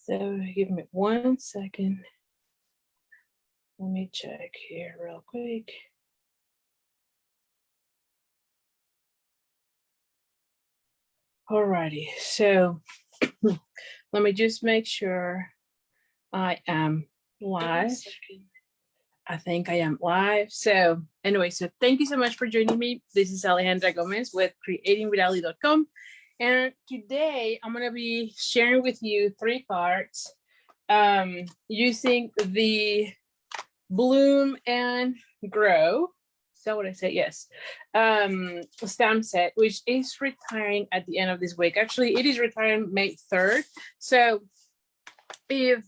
So give me 1 second. Let me check here real quick. Alrighty, so let me just make sure I am live. I think I am live. So anyway, so thank you so much for joining me. This is Alejandra Gomez with creatingwithali.com. And today I'm going to be sharing with you 3 cards using the Bloom and Grow. Is that what I said? Yes. Stamp set, which is retiring at the end of this week. Actually, it is retiring May 3rd. So if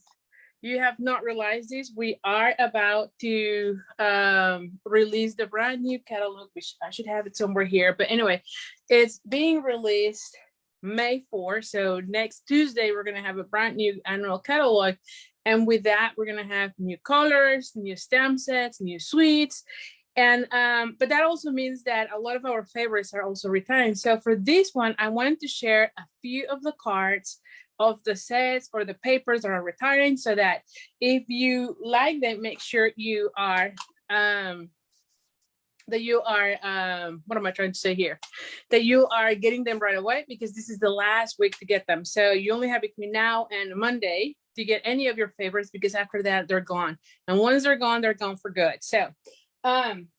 you have not realized this, we are about to release the brand new catalog, which I should have it somewhere here. But anyway, it's being released May 4th. So next Tuesday, we're going to have a brand new annual catalog. And with that, we're going to have new colors, new stamp sets, new suites. And but that also means that a lot of our favorites are also retiring. So for this one, I wanted to share a few of the cards of the sets or the papers that are retiring, so that if you like them, make sure you are what am I trying to say here? That you are getting them right away, because this is the last week to get them. So you only have between now and Monday to get any of your favorites, because after that they're gone. And once they're gone for good. So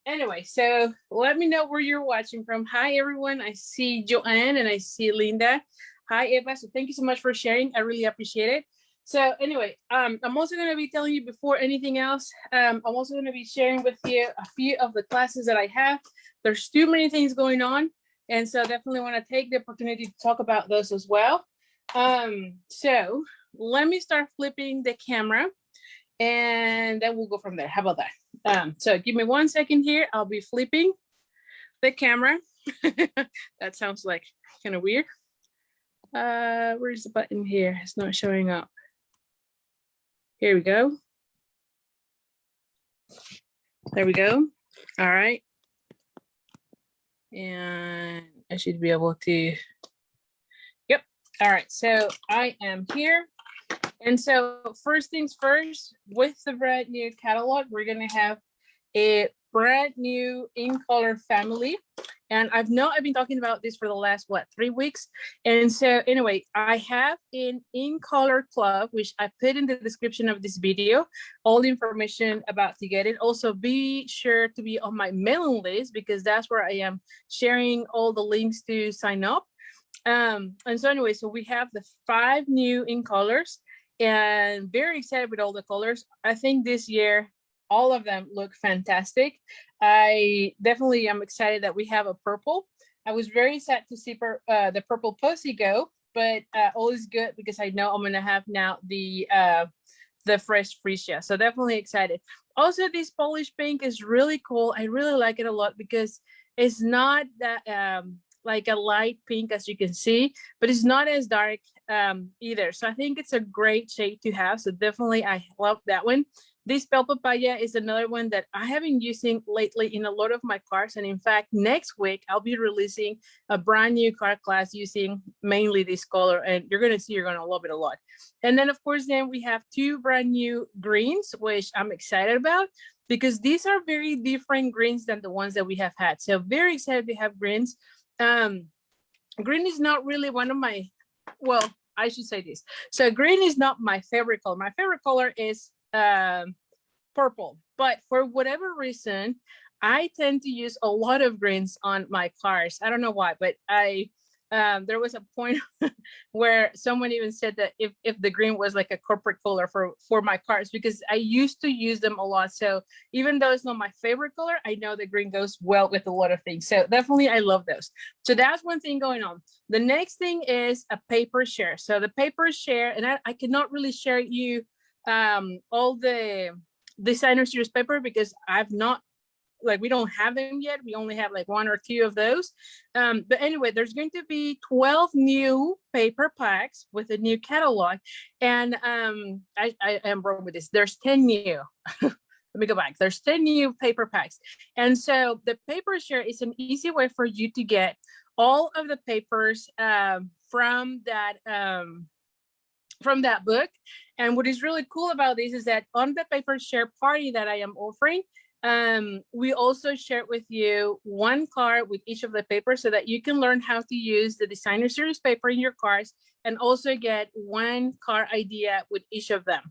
anyway, so let me know where you're watching from. Hi everyone, I see Joanne and I see Linda. Hi Eva, so thank you so much for sharing. I really appreciate it. So anyway, I'm also going to be telling you before anything else, I'm also going to be sharing with you a few of the classes that I have. There's too many things going on, and so definitely want to take the opportunity to talk about those as well. So let me start flipping the camera, and then we'll go from there. How about that? So give me 1 second here. I'll be flipping the camera. That sounds like kind of weird. Where's the button here? It's not showing up. Here we go. There we go. All right. And I should be able to, yep. All right, so I am here. And so first things first, with the brand new catalog, we're gonna have a brand new in color family. And I've been talking about this for the last, 3 weeks. And so anyway, I have an in color club, which I put in the description of this video, all the information about to get it. Also be sure to be on my mailing list, because that's where I am sharing all the links to sign up. And so anyway, so we have the 5 new in colors, and very excited with all the colors. I think this year, all of them look fantastic. I definitely am excited that we have a purple. I was very sad to see the purple pussy go, but all is good, because I know I'm gonna have now the fresh freesia. So definitely excited. Also, this polish pink is really cool. I really like it a lot, because it's not that like a light pink, as you can see, but it's not as dark either. So I think it's a great shade to have. So definitely I love that one. This Bell Papaya is another one that I have been using lately in a lot of my cards. And in fact, next week, I'll be releasing a brand new card class using mainly this color. And you're going to see, you're going to love it a lot. And then, of course, then we have 2 brand new greens, which I'm excited about, because these are very different greens than the ones that we have had. So very excited to have greens. Green is not really one of my, well, I should say this. So green is not my favorite color. My favorite color is purple, but for whatever reason, I tend to use a lot of greens on my cards. I don't know why, but there was a point where someone even said that if the green was like a corporate color for my cards, because I used to use them a lot. So even though it's not my favorite color, I know the green goes well with a lot of things. So definitely I love those. So that's one thing going on. The next thing is a paper share. So the paper share, and I cannot really share you all the designer series paper, because I've not, like, we don't have them yet. We only have like 1 or 2 of those. But anyway, there's going to be 12 new paper packs with a new catalog. And I am wrong with this. There's 10 new. Let me go back. There's 10 new paper packs. And so the paper share is an easy way for you to get all of the papers from that from that book. And what is really cool about this is that on the paper share party that I am offering, we also share with you one card with each of the papers so that you can learn how to use the designer series paper in your cards and also get one card idea with each of them.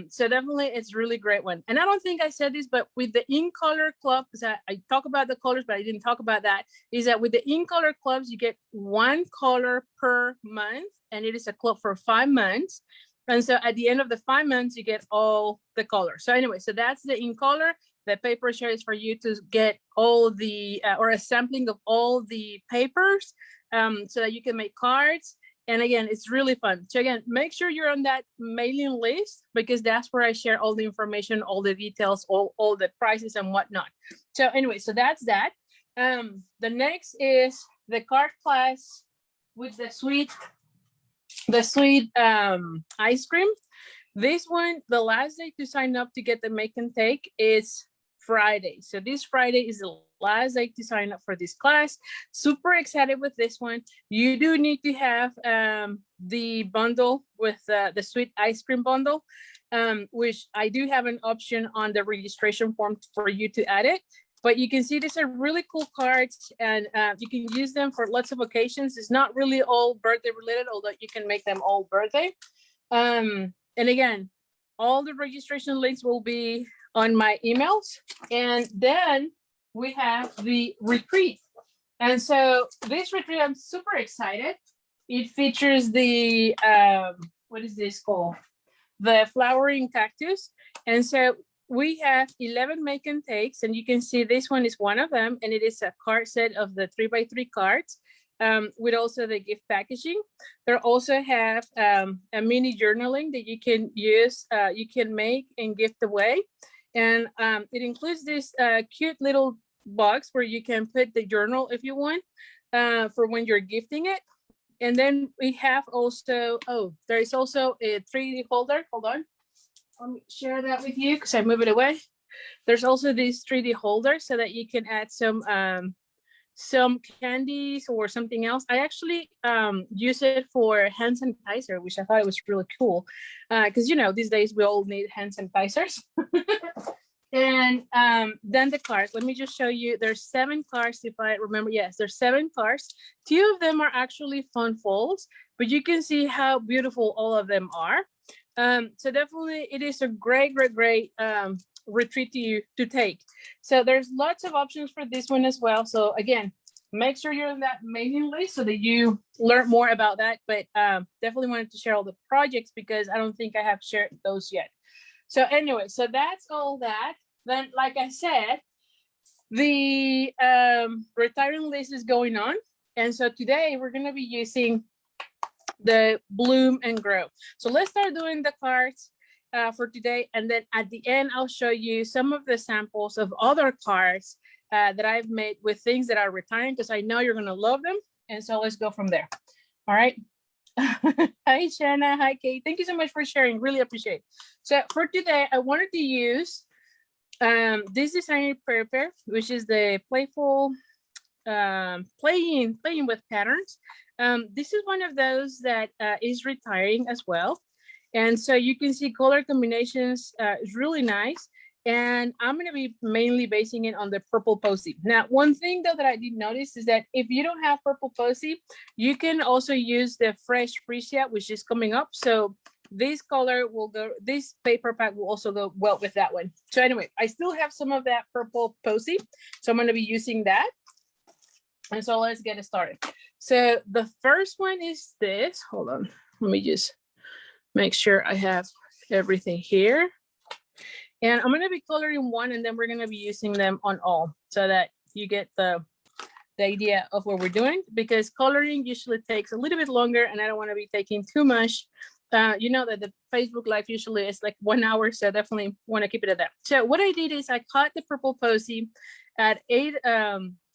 So definitely it's really great one. And I don't think I said this, but with the In Color Club, because I talk about the colors, but I didn't talk about that, is that with the In Color Clubs, you get one color per month, and it is a club for 5 months. And so at the end of the 5 months, you get all the colors. So anyway, so that's the In Color. The paper share is for you to get all the, or a sampling of all the papers so that you can make cards. And again, it's really fun. So again, make sure you're on that mailing list because that's where I share all the information, all the details, all the prices and whatnot. So anyway, so that's that. The next is the card class with the sweet ice cream. This one, the last day to sign up to get the make and take is Friday. So this Friday is the last day to sign up for this class. Super excited with this one. You do need to have the bundle with the sweet ice cream bundle, which I do have an option on the registration form for you to add it. But you can see these are really cool cards and you can use them for lots of occasions. It's not really all birthday related, although you can make them all birthday. And again, all the registration links will be on my emails. And then we have the retreat. And so this retreat, I'm super excited. It features the, what is this called? The flowering cactus. And so we have 11 make and takes, and you can see this one is one of them, and it is a card set of the 3x3 cards with also the gift packaging. There also have a mini journaling that you can use, you can make and gift away. And it includes this cute little box where you can put the journal if you want for when you're gifting it. And then we have also, oh, there is also a 3D holder. Hold on. Let me share that with you because I move it away. There's also this 3D holder so that you can add some candies or something else. I actually use it for hand sanitizer, which I thought was really cool because, you know, these days we all need hand sanitizers. And then the cards, let me just show you. There's 7 cards, if I remember. Yes, there's 7 cards. 2 of them are actually fun folds, but you can see how beautiful all of them are. So definitely it is a great retreat to take. So there's lots of options for this one as well. So again, make sure you're on that mailing list so that you learn more about that. But definitely wanted to share all the projects because I don't think I have shared those yet. So anyway, so that's all that. Then, like I said, the retiring list is going on. And so today we're going to be using the Bloom and Grow. So let's start doing the cards for today. And then at the end, I'll show you some of the samples of other cards that I've made with things that are retiring because I know you're going to love them. And so let's go from there. All right. Hi, Shanna. Hi, Kate. Thank you so much for sharing. Really appreciate it. So for today, I wanted to use this designer paper, which is the playful playing with patterns. This is one of those that is retiring as well. And so you can see color combinations is really nice. And I'm going to be mainly basing it on the purple posy. Now, one thing though that I did notice is that if you don't have purple posy, you can also use the fresh freesia, which is coming up. So this color will go, this paper pack will also go well with that one. So anyway, I still have some of that purple posy. So I'm going to be using that. And so let's get it started. So the first one is this. Hold on. Let me just make sure I have everything here. And I'm going to be coloring one, and then we're going to be using them on all so that you get the idea of what we're doing, because coloring usually takes a little bit longer and I don't want to be taking too much. You know that the Facebook Live usually is like 1 hour, so definitely want to keep it at that. So what I did is I cut the purple posy at 8,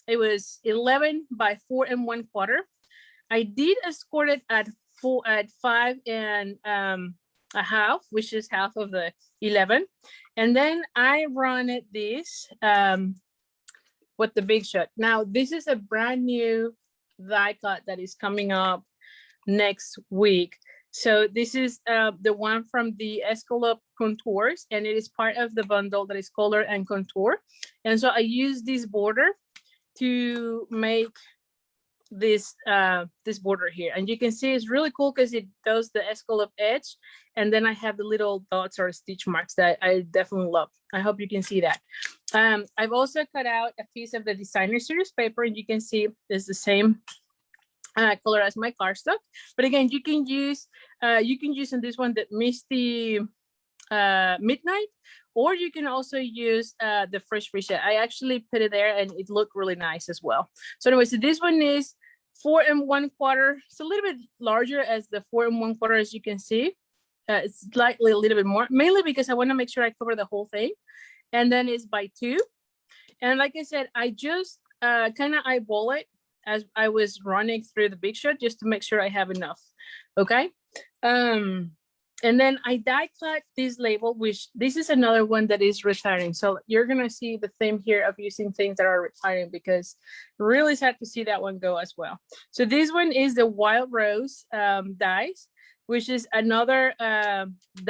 it was 11 by 4 1/4. I did score it at 5 1/2, which is half of the 11. And then I run it this with the Big Shot. Now, this is a brand new die cut that is coming up next week. So this is the one from the Escalope Contours, and it is part of the bundle that is color and contour. And so I use this border to make this this border here, and you can see it's really cool because it does the Escalope edge, and then I have the little dots or stitch marks that I definitely love. I hope you can see that. I've also cut out a piece of the designer series paper, and you can see it's the same color as my cardstock, but again, you can use in this one the Misty Midnight, or you can also use the Fresh Reset. I actually put it there and it looked really nice as well. So anyway, so this one is 4 1/4. It's a little bit larger as the 4 1/4, as you can see. It's slightly a little bit more, mainly because I want to make sure I cover the whole thing. And then it's by 2. And like I said, I just kind of eyeball it as I was running through the Big Shot just to make sure I have enough. Okay. And then I die cut this label, which this is another one that is retiring. So you're gonna see the theme here of using things that are retiring, because really sad to see that one go as well. So this one is the Wild Rose dies, which is another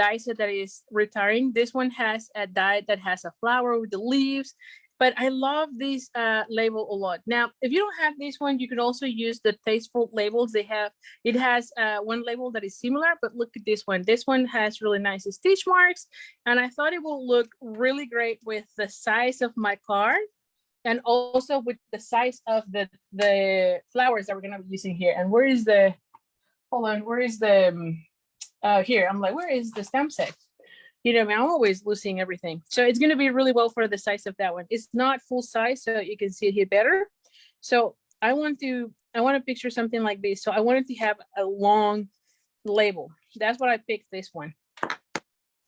die set that is retiring. This one has a die that has a flower with the leaves. But I love this label a lot. Now, if you don't have this one, you can also use the Tasteful labels. They have, it has one label that is similar, but look at this one. This one has really nice stitch marks, and I thought it will look really great with the size of my card, and also with the size of the flowers that we're gonna be using here. And where is the, hold on, where is the, here, I'm like, where is the stamp set? You know, I'm always losing everything. So it's going to be really well for the size of that one. It's not full size, so you can see it here better. So I want to picture something like this. So I wanted to have a long label. That's what I picked, this one.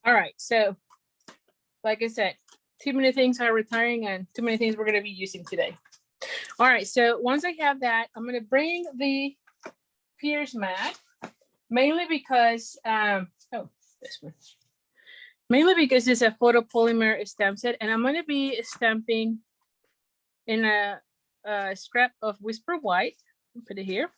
All right. So like I said, too many things are retiring and too many things we're going to be using today. All right. So once I have that, I'm going to bring the Pierce mat, mainly because, oh, this one. Mainly because it's a photopolymer stamp set, and I'm going to be stamping in a scrap of Whisper White. Put it here.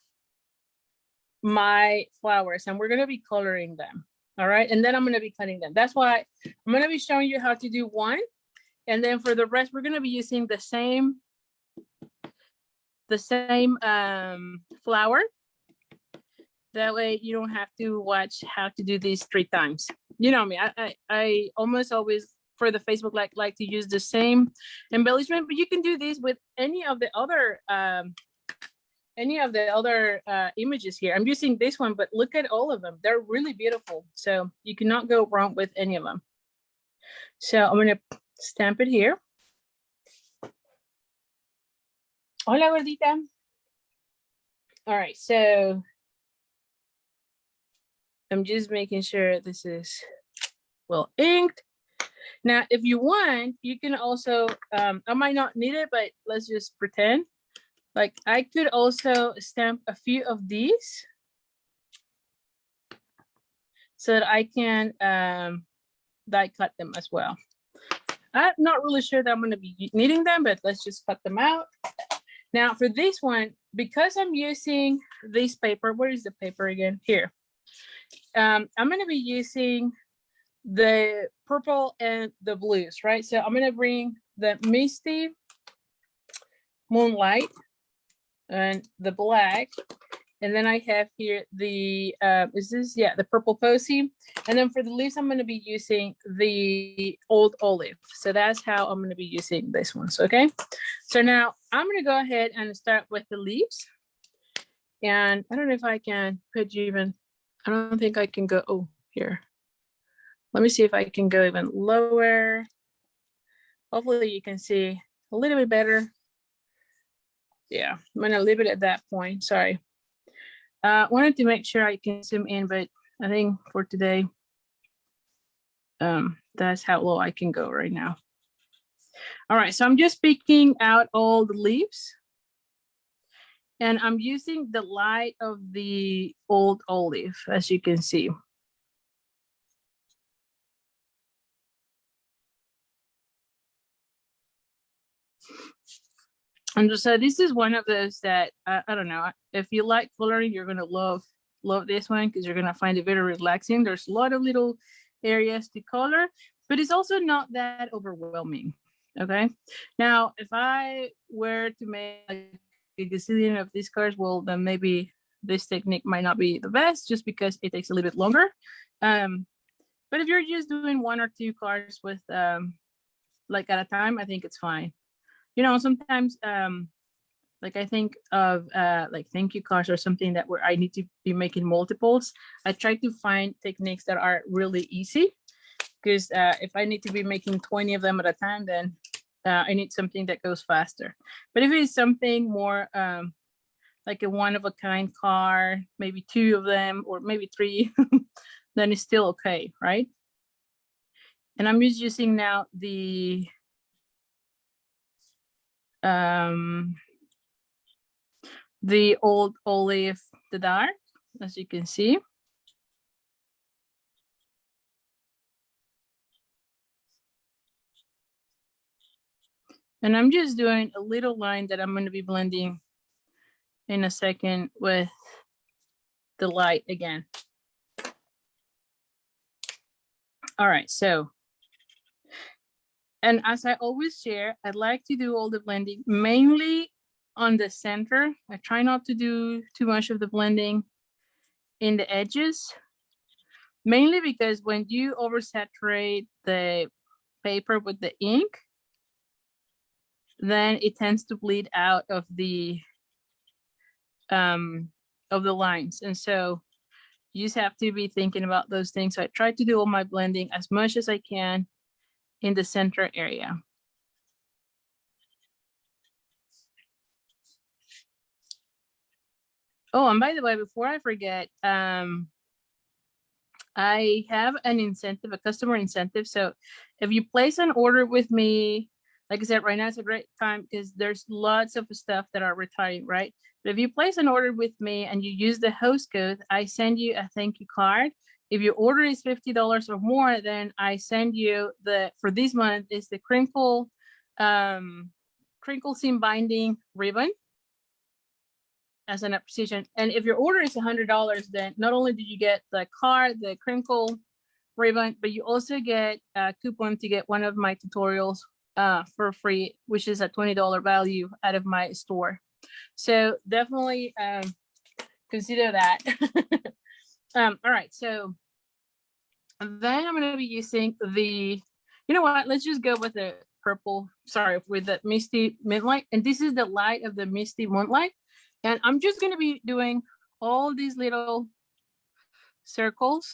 My flowers, and we're going to be coloring them. All right, and then I'm going to be cutting them. That's why I'm going to be showing you how to do one, and then for the rest, we're going to be using the same flower. That way you don't have to watch how to do these 3 times. You know me, I almost always for the Facebook like to use the same embellishment, but you can do this with any of the other images here. I'm using this one, but look at all of them. They're really beautiful. So you cannot go wrong with any of them. So I'm gonna stamp it here. Hola, gordita. All right, so I'm just making sure this is well inked. Now, if you want, you can also, I might not need it, but let's just pretend. Like I could also stamp a few of these so that I can die cut them as well. I'm not really sure that I'm going to be needing them, but let's just cut them out. Now for this one, because I'm using this paper, where is the paper again? Here. I'm going to be using the purple and the blues, right? So I'm going to bring the Misty Moonlight and the black. And then I have here the, the purple posy. And then for the leaves, I'm going to be using the Old Olive. So that's how I'm going to be using this one. So, okay. So now I'm going to go ahead and start with the leaves. And I don't know if I can put you even, I don't think I can go, oh, here. Let me see if I can go even lower. Hopefully you can see a little bit better. Yeah, I'm gonna leave it at that point, sorry. Wanted to make sure I can zoom in, but I think for today, that's how low I can go right now. All right, so I'm just picking out all the leaves. And I'm using the light of the Old Olive, as you can see. And so this is one of those that, I don't know, if you like coloring, you're gonna love love this one because you're gonna find it very relaxing. There's a lot of little areas to color, but it's also not that overwhelming. Okay. Now, if I were to make like a gazillion of these cards, well, then maybe this technique might not be the best just because it takes a little bit longer. But if you're just doing 1 or 2 cards with like at a time, I think it's fine. You know, sometimes like I think of like thank you cards or something that where I need to be making multiples. I try to find techniques that are really easy because if I need to be making 20 of them at a time, then I need something that goes faster. But if it's something more like a one of a kind card, maybe 2 of them or maybe 3, then it's still okay, right? And I'm just using now the old olive, the dark, as you can see. And I'm just doing a little line that I'm going to be blending in a second with the light again. All right, so, and as I always share, I'd like to do all the blending mainly on the center. I try not to do too much of the blending in the edges, mainly because when you oversaturate the paper with the ink, then it tends to bleed out of the lines. And so you just have to be thinking about those things. So I try to do all my blending as much as I can in the center area. Oh, and by the way, before I forget, I have an incentive, a customer incentive. So if you place an order with me, like I said, right now it's a great time because there's lots of stuff that are retiring, right? But if you place an order with me and you use the host code, I send you a thank you card. If your order is $50 or more, then I send you for this month is the crinkle seam binding ribbon as an appreciation. And if your order is $100, then not only do you get the card, the crinkle ribbon, but you also get a coupon to get one of my tutorials for free, which is a $20 value out of my store. So definitely consider that. All right, so then I'm going to be using the, you know what, let's just go with the purple, sorry, with the Misty Moonlight. And this is the light of the Misty Moonlight. And I'm just going to be doing all these little circles.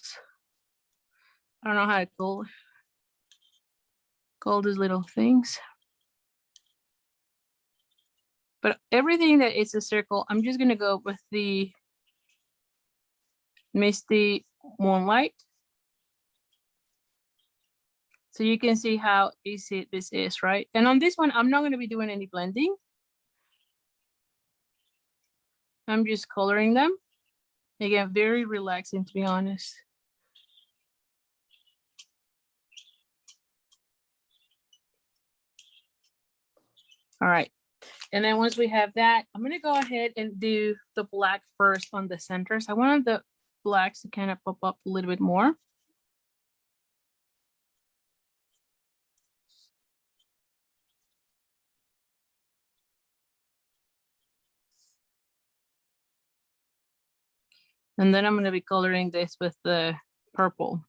I don't know how to call these little things. But everything that is a circle, I'm just going to go with the Misty Moonlight. So you can see how easy this is, right? And on this one, I'm not going to be doing any blending. I'm just coloring them. Again, very relaxing, to be honest. All right. And then once we have that, I'm going to go ahead and do the black first on the centers. I wanted the blacks to kind of pop up a little bit more. And then I'm going to be coloring this with the purple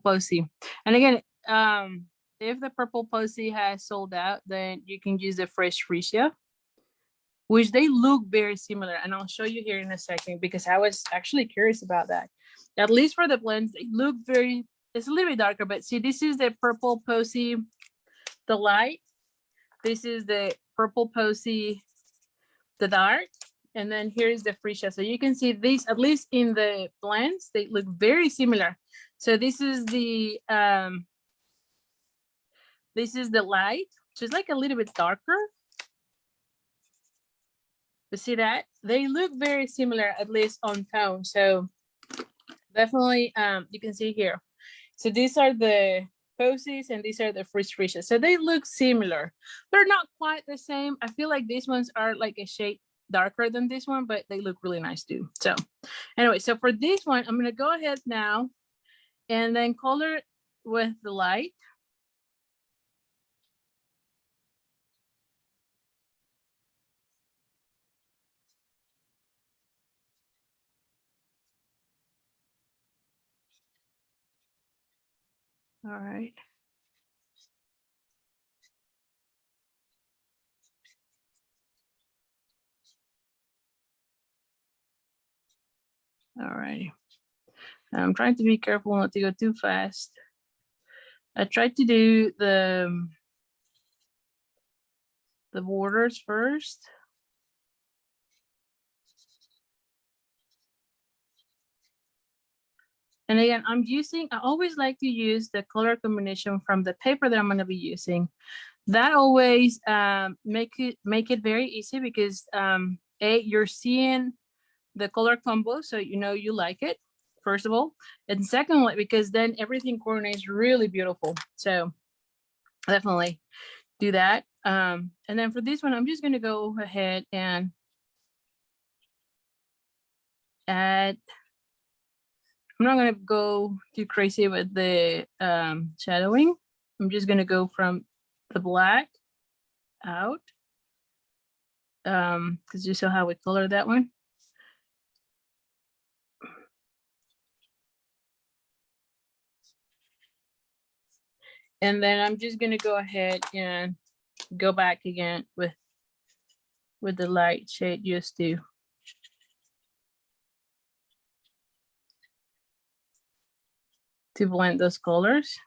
posy. And again, if the purple posy has sold out, then you can use the fresh freesia, which they look very similar. And I'll show you here in a second because I was actually curious about that. At least for the blends, they look very, it's a little bit darker, but see, this is the purple posy, the light. This is the purple posy, the dark. And then here's the freesia. So you can see these, at least in the blends, they look very similar. So this is the light, which is like a little bit darker. But see that? They look very similar, at least on tone. So definitely you can see here. So these are the posies and these are the freesia. So they look similar. They're not quite the same. I feel like these ones are like a shade darker than this one, but they look really nice too. So anyway, so for this one, I'm gonna go ahead now and then color it with the light. All right. All right. I'm trying to be careful not to go too fast. I tried to do the borders first. And again, I always like to use the color combination from the paper that I'm going to be using. That always make it very easy because you're seeing the color combo, so you know you like it, first of all. And secondly, because then everything coordinates really beautiful. So definitely do that. And then for this one, I'm just going to go ahead and add. I'm not going to go too crazy with the shadowing. I'm just going to go from the black out because you saw how we colored that one. And then I'm just going to go ahead and go back again with the light shade just to blend those colors.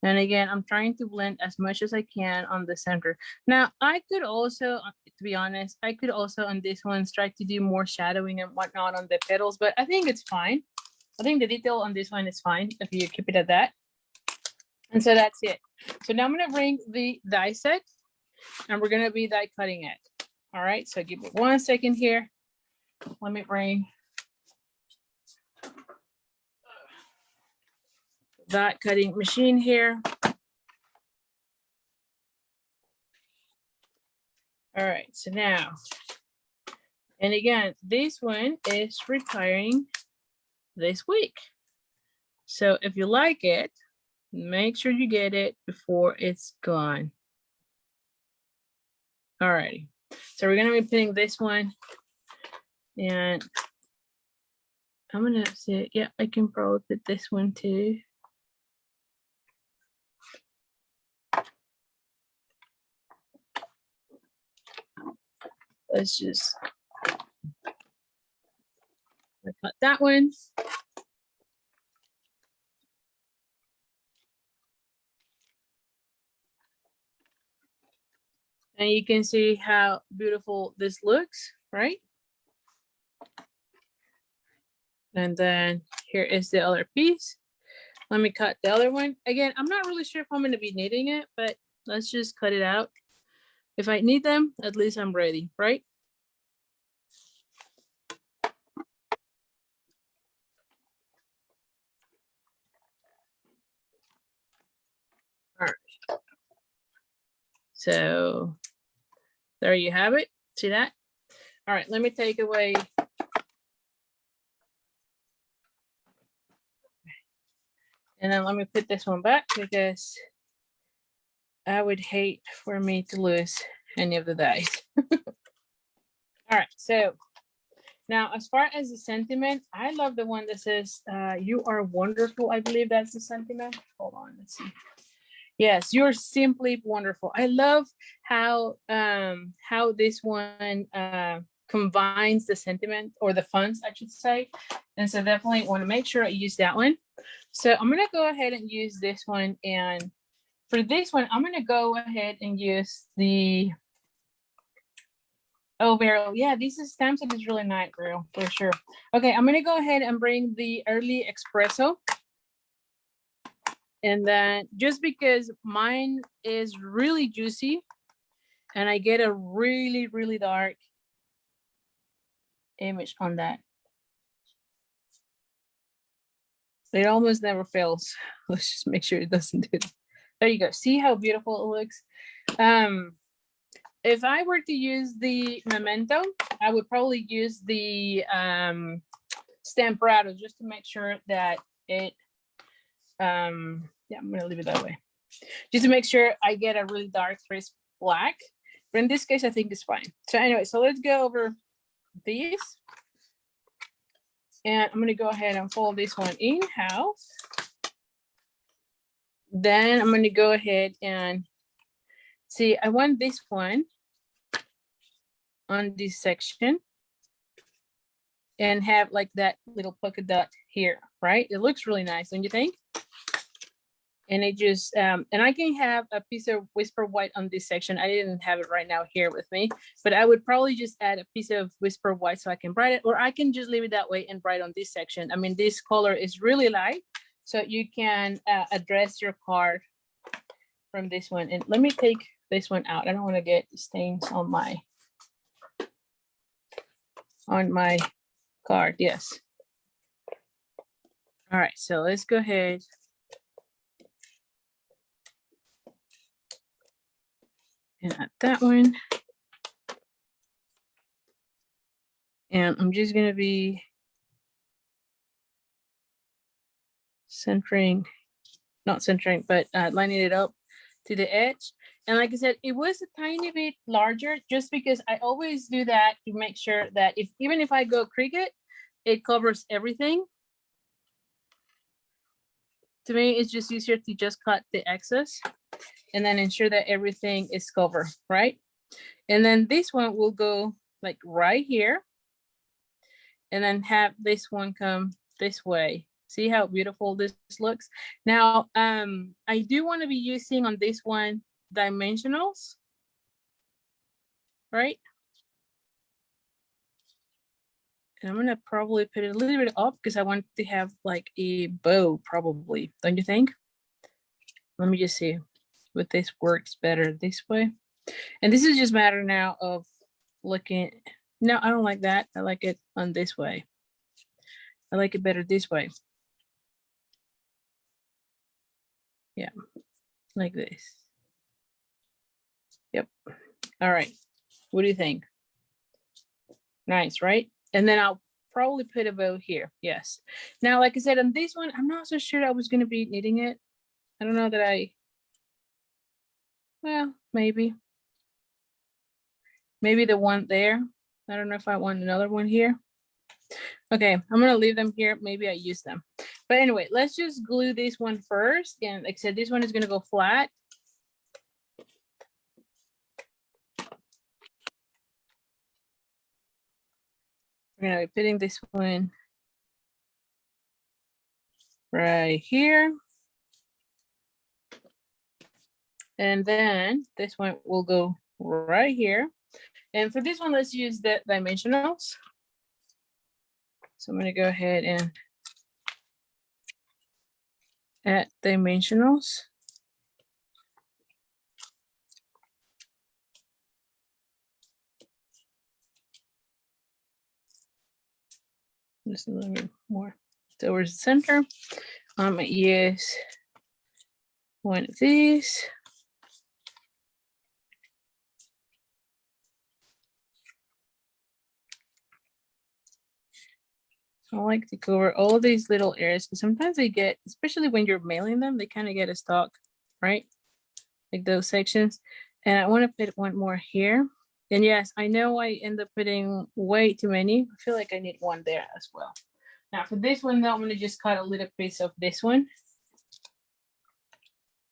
And again, I'm trying to blend as much as I can on the center. Now, I could also, to be honest, I could also on this one try to do more shadowing and whatnot on the petals, but I think it's fine. I think the detail on this one is fine if you keep it at that. And so that's it. So now I'm going to bring the die set and we're going to be die cutting it. All right, so give me 1 second here. Let me bring that cutting machine here. All right, so now, and again, this one is retiring this week. So if you like it, make sure you get it before it's gone. All righty, so we're gonna be putting this one, and I'm gonna say, yeah, I can probably put this one too. Let's just cut that one. And you can see how beautiful this looks, right? And then here is the other piece. Let me cut the other one. Again, I'm not really sure if I'm going to be needing it, but let's just cut it out. If I need them, at least I'm ready, right? All right. So there you have it. See that? All right, let me take away. And then let me put this one back because I would hate for me to lose any of the dies. All right, so now as far as the sentiment, I love the one that says, you are wonderful. I believe that's the sentiment. Hold on, let's see. Yes, you're simply wonderful. I love how this one combines the sentiment, or the fonts, I should say. And so definitely want to make sure I use that one. So I'm going to go ahead and use this one. And for this one, I'm going to go ahead and use the, oh, Beryl. Yeah, this is stamp set is really nice, Beryl, for sure. Okay, I'm going to go ahead and bring the early espresso. And then just because mine is really juicy and I get a really, really dark image on that. It almost never fails. Let's just make sure it doesn't do it. There you go. See how beautiful it looks? If I were to use the Memento, I would probably use the Stampin' just to make sure that it, yeah, I'm gonna leave it that way. Just to make sure I get a really dark, crisp black. But in this case, I think it's fine. So anyway, so let's go over these. And I'm gonna go ahead and fold this one in-house. Then I'm gonna go ahead and see, I want this one on this section and have like that little polka dot here, right? It looks really nice, don't you think? And it just, and I can have a piece of Whisper White on this section. I didn't have it right now here with me, but I would probably just add a piece of Whisper White so I can brighten it, or I can just leave it that way and brighten on this section. I mean, this color is really light, so you can address your card from this one. And let me take this one out. I don't want to get stains on my card. Yes. All right, so let's go ahead. And add that one. And I'm just gonna be centering, not centering, but lining it up to the edge. And like I said, it was a tiny bit larger just because I always do that to make sure that even if I go Cricut, it covers everything. To me, it's just easier to just cut the excess and then ensure that everything is covered, right? And then this one will go like right here and then have this one come this way. See how beautiful this looks? Now, I do want to be using on this one dimensionals, right? And I'm gonna probably put it a little bit up because I want to have like a bow probably, don't you think? Let me just see if this works better this way. And this is just a matter now of looking. No, I don't like that. I like it on this way. I like it better this way. Yeah, like this. Yep. All right. What do you think? Nice, right? And then I'll probably put a bow here. Yes. Now, like I said, on this one, I'm not so sure I was going to be knitting it. I don't know that well, maybe the one there. I don't know if I want another one here. Okay, I'm going to leave them here. Maybe I use them. But anyway, let's just glue this one first. And like I said, this one is going to go flat. We're going to be putting this one right here. And then this one will go right here. And for this one, let's use the dimensionals. So I'm going to go ahead and add dimensionals. Just a little bit more towards the center. I'm going to use one of these. I like to cover all these little areas because sometimes they get, especially when you're mailing them, they kind of get stuck, right? Like those sections. And I want to put one more here. And yes, I know I end up putting way too many. I feel like I need one there as well. Now for this one, though, I'm going to just cut a little piece of this one.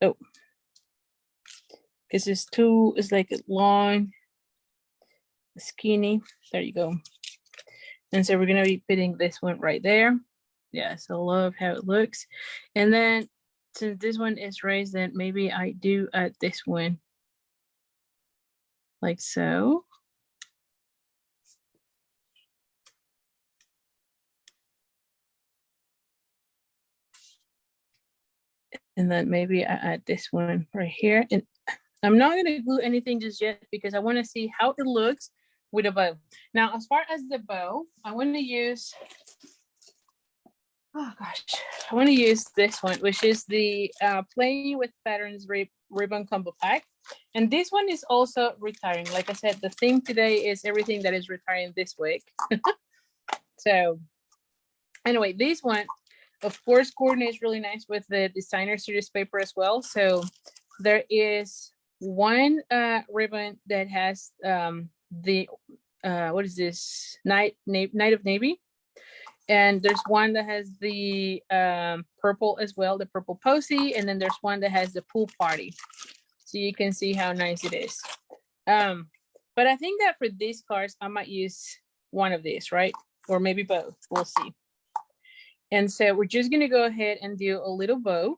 Oh, because it's like long, skinny. There you go. And so we're going to be putting this one right there. Yes, I love how it looks. And then since this one is raised, then maybe I do add this one like so. And then maybe I add this one right here. And I'm not going to glue anything just yet because I want to see how it looks with a bow. Now, as far as the bow, I want to use Oh gosh, I want to use this one, which is the Playing with Patterns Ribbon Combo Pack. And this one is also retiring. Like I said, the theme today is everything that is retiring this week. So anyway, this one, of course, coordinates really nice with the designer series paper as well. So there is one ribbon that has the what is this, Night of Navy, and there's one that has the purple as well, the purple posy, and then there's one that has the pool party. So you can see how nice it is. But I think that for these cards, I might use one of these, right? Or maybe both, we'll see. And so we're just gonna go ahead and do a little bow.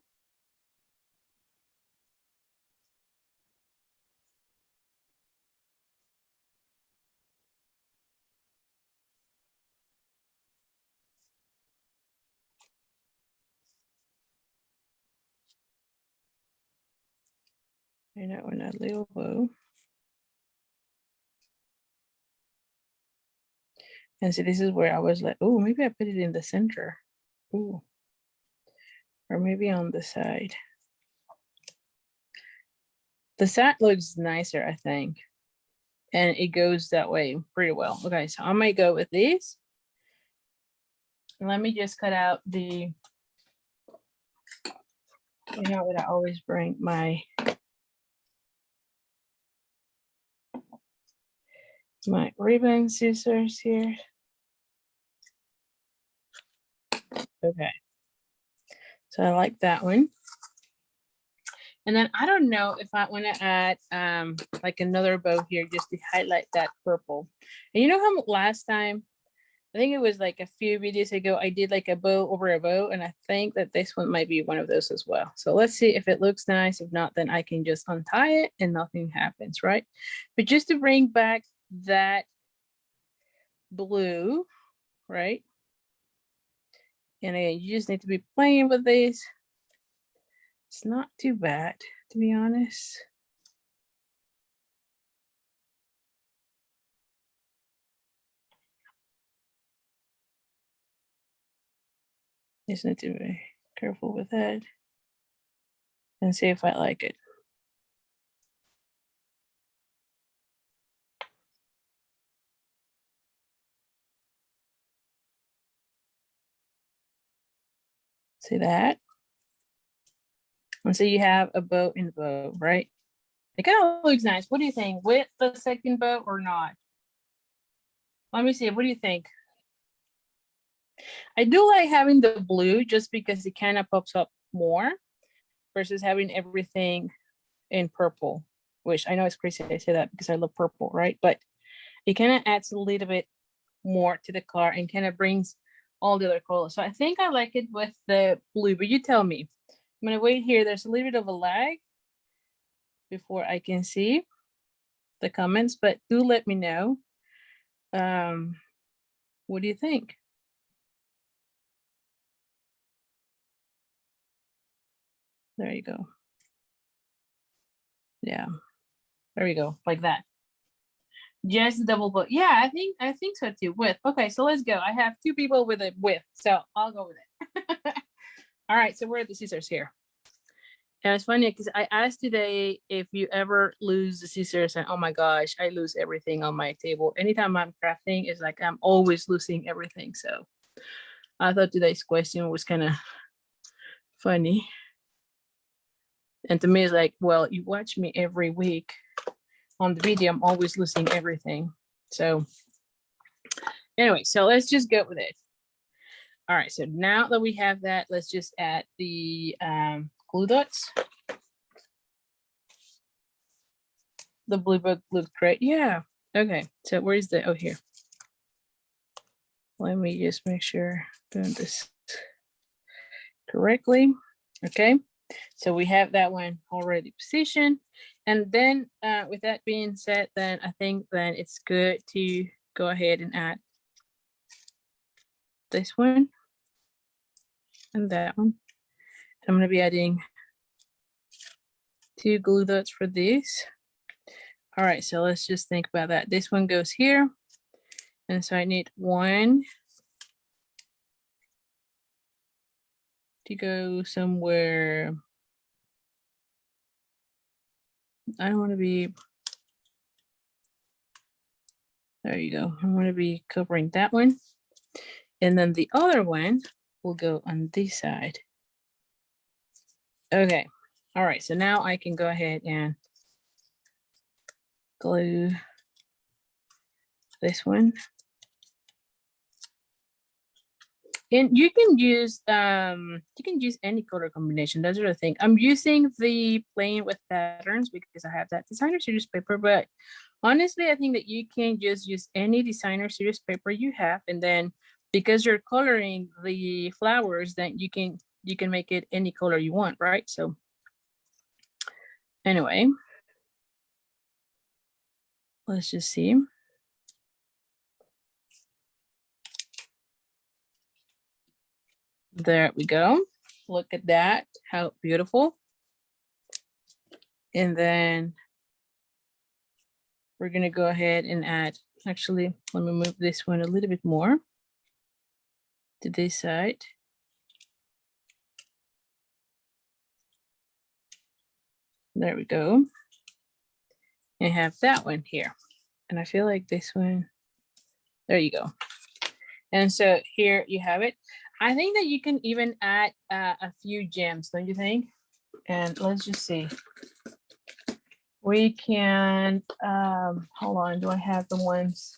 And that one, a little bow. And so this is where I was like, oh, maybe I put it in the center. Ooh. Or maybe on the side. The side looks nicer, I think. And it goes that way pretty well. Okay, so I might go with these. Let me just cut out the, you know what, I always bring my ribbon scissors here. Okay, so I like that one. And then I don't know if I want to add like another bow here just to highlight that purple. And you know how last time, I think it was like a few videos ago, I did like a bow over a bow, and I think that this one might be one of those as well. So let's see if it looks nice. If not, then I can just untie it and nothing happens, right? But just to bring back that blue, right? And again, you just need to be playing with this. It's not too bad, to be honest. Just need to be careful with that and see if I like it. See that? And so you have a bow in the bow, right? It kind of looks nice. What do you think? With the second bow or not? Let me see. What do you think? I do like having the blue just because it kind of pops up more versus having everything in purple, which I know it's crazy I say that because I love purple, right? But it kind of adds a little bit more to the card and kind of brings all the other colors. So I think I like it with the blue, but you tell me. I'm gonna wait here. There's a little bit of a lag before I can see the comments, but do let me know. What do you think? There you go. Yeah, there we go, like that. Just double book. Yeah, I think so too. With, okay, so let's go. I have two people with a with, so I'll go with it. All right, so where are the scissors here? And it's funny because I asked today if you ever lose the scissors, and oh my gosh, I lose everything on my table. Anytime I'm crafting, it's like I'm always losing everything. So I thought today's question was kind of funny. And to me, it's like, well, you watch me every week on the video, I'm always losing everything. So anyway, so let's just go with it. All right, so now that we have that, let's just add the glue dots. The blue book looked great. Yeah. Okay, so where's the, oh, here. Let me just make sure I'm doing this correctly. Okay, so we have that one already positioned. And then with that being said, then I think then it's good to go ahead and add this one and that one. I'm going to be adding 2 glue dots for this. All right, so let's just think about that. This one goes here. And so I need 1, to go somewhere. I don't want to be, there you go. I want to be covering that one. And then the other one will go on this side. Okay. All right. So now I can go ahead and glue this one. And you can use any color combination. That's the thing. I'm using the Playing with Patterns because I have that designer series paper, but honestly, I think that you can just use any designer series paper you have, and then because you're coloring the flowers, then you can make it any color you want, right? So anyway, let's just see. There we go. Look at that, how beautiful. And then we're gonna go ahead and add, actually, let me move this one a little bit more to this side. There we go. And have that one here. And I feel like this one, there you go. And so here you have it. I think that you can even add a few gems, don't you think? And let's just see. We can, hold on, do I have the ones?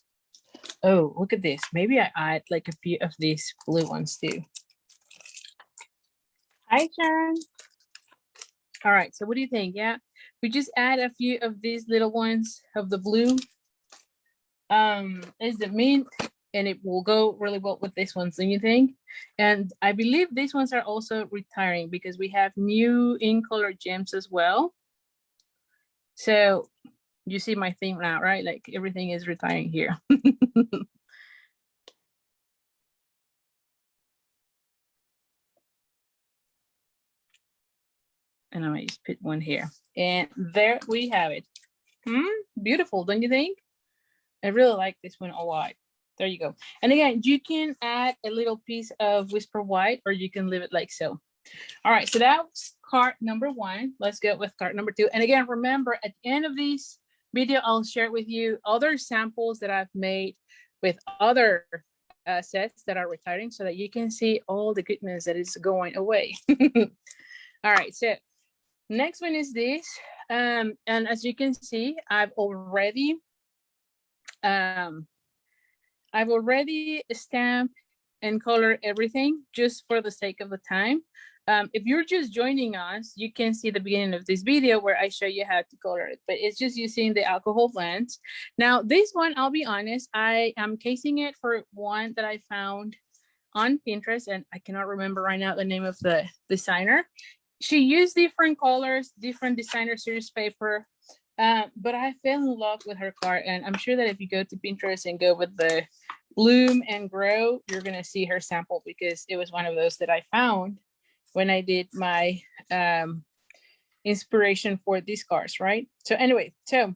Oh, look at this. Maybe I add like a few of these blue ones too. Hi, Sharon. All right, so what do you think? Yeah, we just add a few of these little ones of the blue. Is the mint, and it will go really well with this one, don't you think? And I believe these ones are also retiring because we have new in color gems as well. So you see my theme now, right? Like everything is retiring here. And I might just put one here. And there we have it. Beautiful, don't you think? I really like this one a lot. There you go. And again, you can add a little piece of Whisper White, or you can leave it like so. All right, so that's card number 1. Let's go with card number 2. And again, remember, at the end of this video, I'll share with you other samples that I've made with other sets that are retiring so that you can see all the goodness that is going away. All right, so next one is this. And as you can see, I've already stamped and colored everything just for the sake of the time. If you're just joining us, you can see the beginning of this video where I show you how to color it, but it's just using the alcohol blends. Now, this one, I'll be honest, I am casing it for one that I found on Pinterest, and I cannot remember right now the name of the designer. She used different colors, different designer series paper, but I fell in love with her card, and I'm sure that if you go to Pinterest and go with the Bloom and Grow, you're gonna see her sample because it was one of those that I found when I did my inspiration for these cards, right? So anyway, so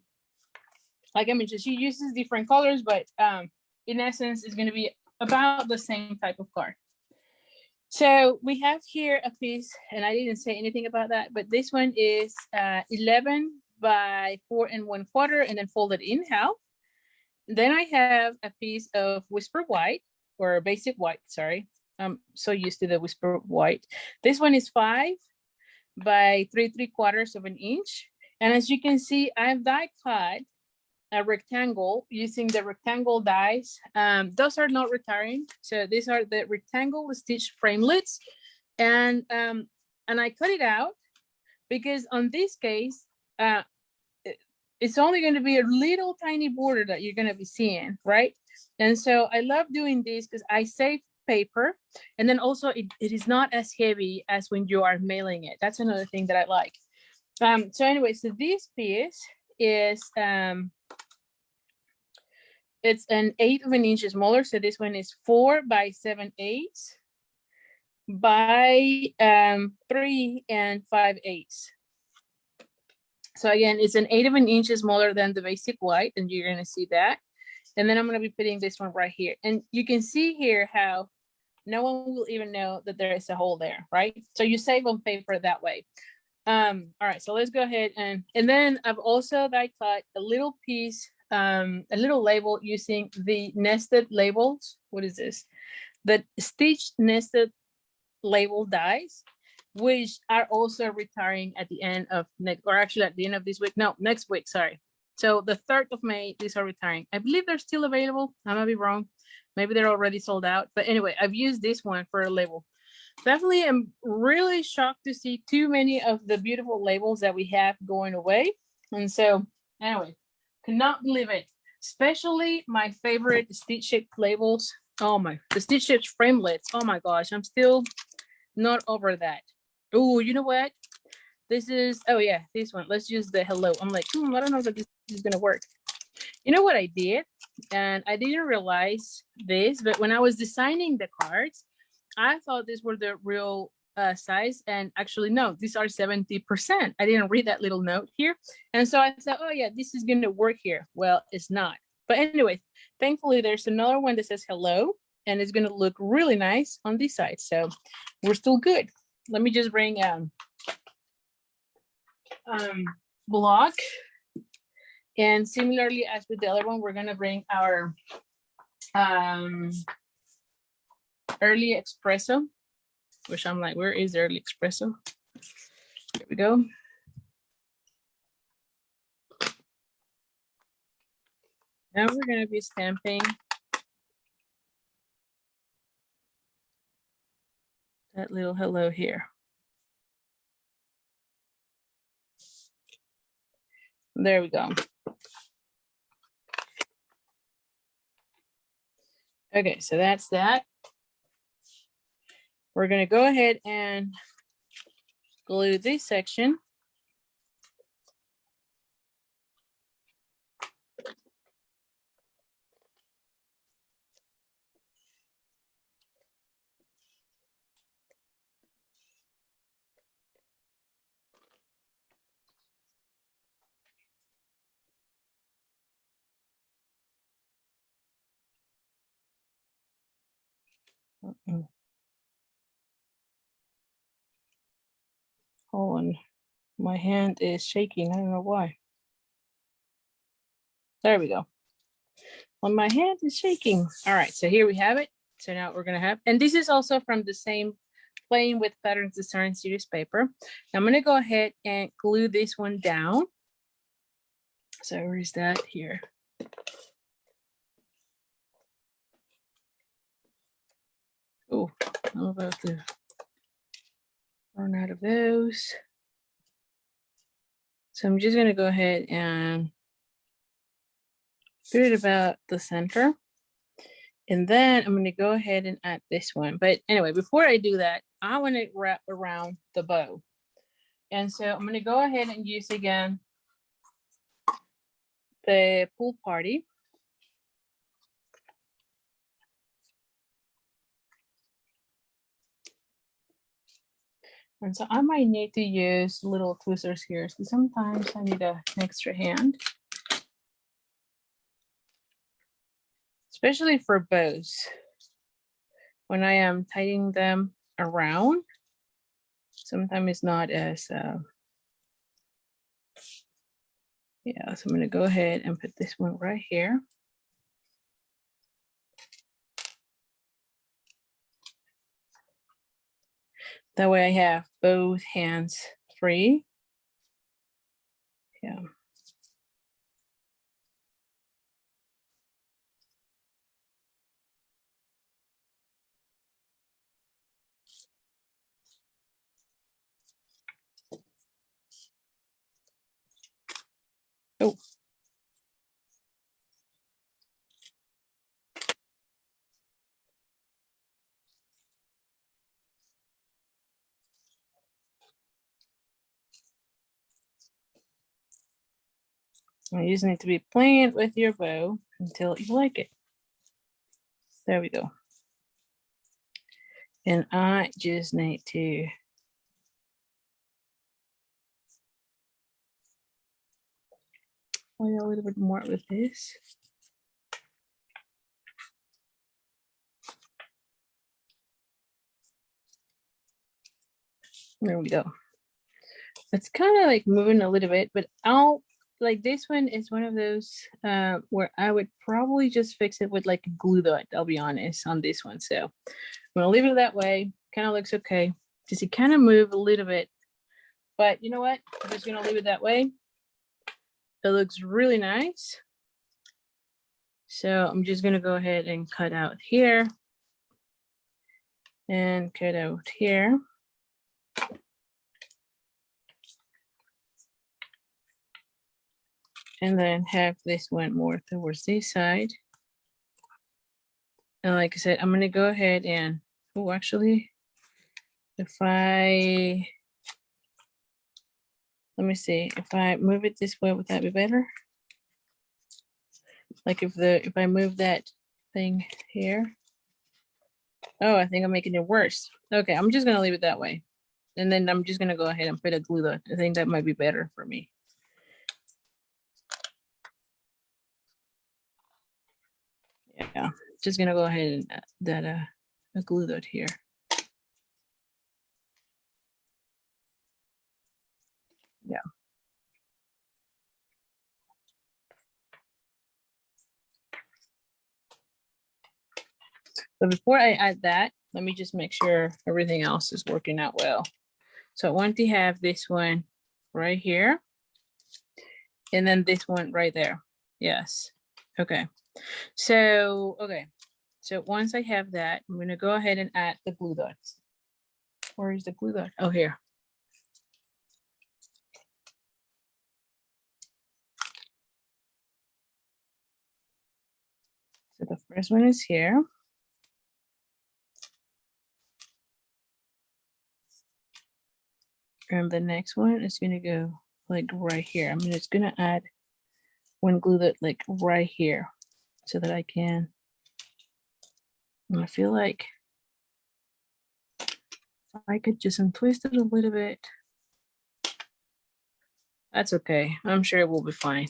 like I mentioned, she uses different colors, but in essence, it's gonna be about the same type of card. So we have here a piece, and I didn't say anything about that, but this one is 11 by 4 1/4, and then folded in half. Then I have a piece of Whisper White, or Basic White, sorry. I'm so used to the Whisper White. This one is 5 by 3 3/4 of an inch. And as you can see, I've die cut a rectangle using the rectangle dies. Those are not retiring. So these are the rectangle stitch framelits. And I cut it out because on this case, it's only going to be a little tiny border that you're going to be seeing, right? And so I love doing this because I save paper, and then also it is not as heavy as when you are mailing it. That's another thing that I like. So anyway, so this piece is it's an 1/8 of an inch smaller. So this one is 4 by 7/8 by 3 5/8. So again, it's an 1/8 of an inch smaller than the Basic White, and you're gonna see that. And then I'm gonna be putting this one right here. And you can see here how no one will even know that there is a hole there, right? So you save on paper that way. All right, so let's go ahead and then I've also die cut a little piece, a little label using the nested labels. What is this? The stitch nested label dies, which are also retiring at the end of next, or actually at the end of this week. No, next week, sorry. So the 3rd of May, these are retiring. I believe they're still available. I might be wrong. Maybe they're already sold out. But anyway, I've used this one for a label. Definitely am really shocked to see too many of the beautiful labels that we have going away. And so anyway, cannot believe it. Especially my favorite stitch shaped labels. Oh my, the stitch shaped framelits. Oh my gosh, I'm still not over that. Oh, you know what? This is, oh yeah, this one. Let's use the hello. I'm like, I don't know that this is gonna work. You know what I did? And I didn't realize this, but when I was designing the cards, I thought these were the real size, and actually no, these are 70%. I didn't read that little note here. And so I thought, oh yeah, this is gonna work here. Well, it's not. But anyway, thankfully there's another one that says hello, and it's gonna look really nice on this side. So we're still good. Let me just bring block. And similarly as with the other one, we're gonna bring our early espresso, which I'm like, where is the early espresso? Here we go. Now we're gonna be stamping that little hello here. There we go. Okay, so that's that. We're gonna go ahead and glue this section. Hold on, my hand is shaking. I don't know why. There we go. Well, my hand is shaking. All right, so here we have it. So now we're gonna have, and this is also from the same Playing with Patterns Design series paper. I'm gonna go ahead and glue this one down. So where is that here? Oh, I'm about to run out of those. So I'm just gonna go ahead and put it about the center. And then I'm gonna go ahead and add this one. But anyway, before I do that, I wanna wrap around the bow. And so I'm gonna go ahead and use again the pool party. And so I might need to use little tweezers here. So sometimes I need an extra hand. Especially for bows. When I am tightening them around, sometimes it's not as, yeah, so I'm gonna go ahead and put this one right here. That way I have both hands free. Yeah. Oh. You just need to be playing with your bow until you like it. There we go. And I just need to play a little bit more with this. There we go. It's kind of like moving a little bit, but I'll like this one is one of those where I would probably just fix it with like a glue dot, I'll be honest, on this one. So I'm gonna leave it that way. Kind of looks okay. Just it kind of move a little bit, but you know what? I'm just gonna leave it that way. It looks really nice. So I'm just gonna go ahead and cut out here and cut out here. And then have this one more towards this side. And like I said, I'm gonna go ahead and, oh, actually, if I, let me see, if I move it this way, would that be better? Like if I move that thing here. Oh, I think I'm making it worse. Okay, I'm just gonna leave it that way. And then I'm just gonna go ahead and put a glue dot. I think that might be better for me. Yeah, just gonna go ahead and add that a glue dot here. Yeah. So before I add that, let me just make sure everything else is working out well. So I want to have this one right here. And then this one right there. Yes. Okay. So, okay. So once I have that, I'm going to go ahead and add the glue dots. Where is the glue dot? Oh, here. So the first one is here. And the next one is going to go like right here. I'm just going to add one glue dot like right here so that I can, and I feel like if I could just untwist it a little bit. That's okay. I'm sure it will be fine.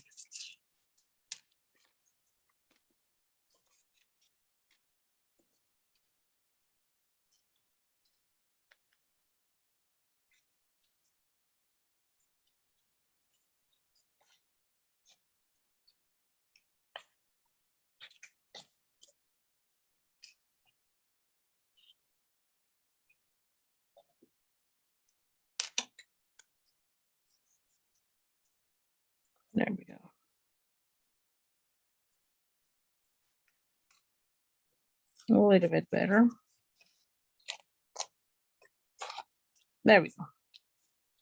There we go. A little bit better. There we go.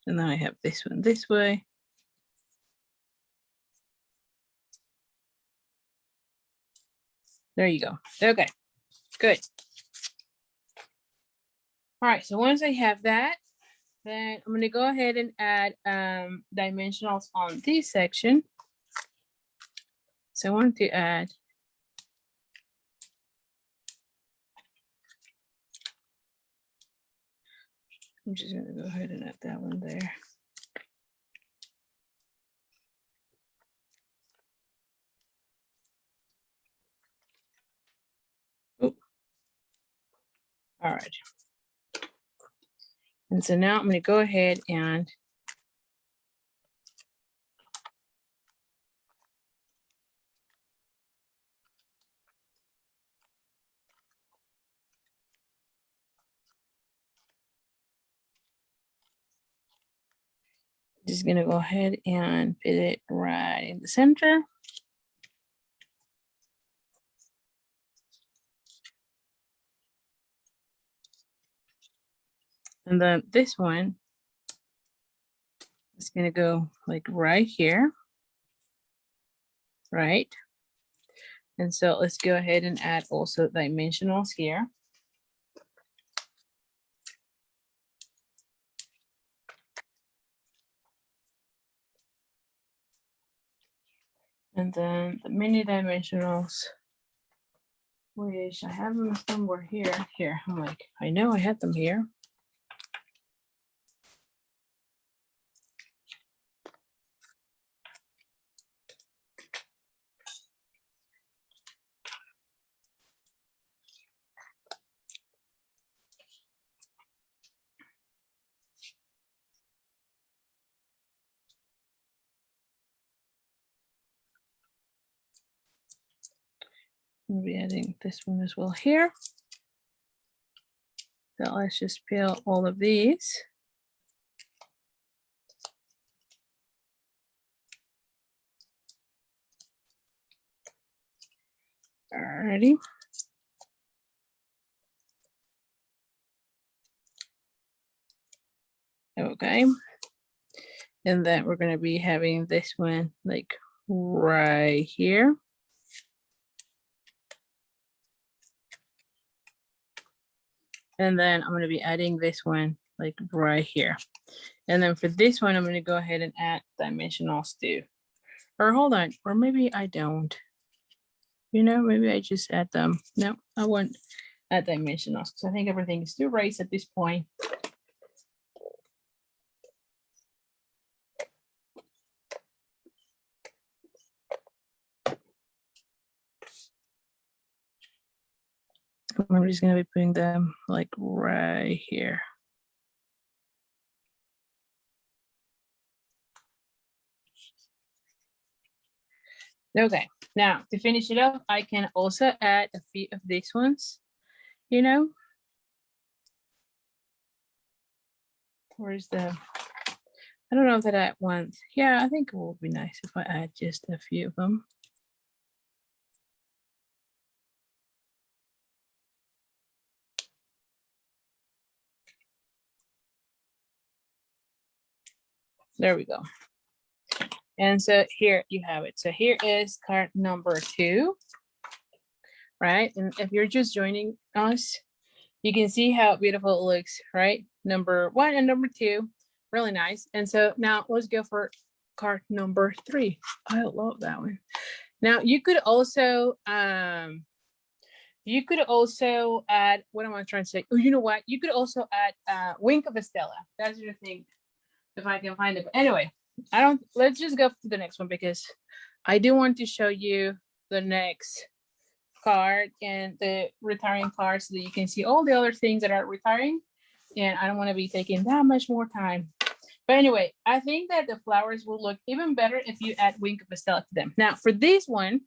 And then I have this one this way. There you go. Okay, good. All right, so once I have that, then I'm gonna go ahead and add dimensionals on this section. So I want to add I'm just gonna go ahead and add that one there. Oop. All right. And so now I'm gonna go ahead and just gonna go ahead and put it right in the center. And then this one is gonna go like right here, right? And so let's go ahead and add also dimensionals here. And then the mini dimensionals, which I have them somewhere here. Here, I'm like, I know I had them here. I'll be adding this one as well here. So let's just peel all of these. Alrighty. Okay. And then we're going to be having this one like right here. And then I'm going to be adding this one like right here. And then for this one, I'm going to go ahead and add dimensionals too. Or hold on, or maybe I don't. You know, maybe I just add them. No, I won't add dimensionals because I think everything is too raised at this point. I'm just going to be putting them like right here. Okay, now to finish it off, I can also add a few of these ones, you know. Where's the, I don't know if that I want. Yeah, I think it will be nice if I add just a few of them. There we go. And so here you have it. So here is card number 2, right? And if you're just joining us, you can see how beautiful it looks, right? Number 1 and number 2, really nice. And so now let's go for card number 3. I love that one. Now you could also add, what am I trying to say? Oh, you know what? You could also add Wink of a Stella. That's your thing, if I can find it. But anyway, let's just go to the next one because I do want to show you the next card and the retiring card so that you can see all the other things that are retiring. And I don't want to be taking that much more time. But anyway, I think that the flowers will look even better if you add Wink of a Stella to them. Now for this one,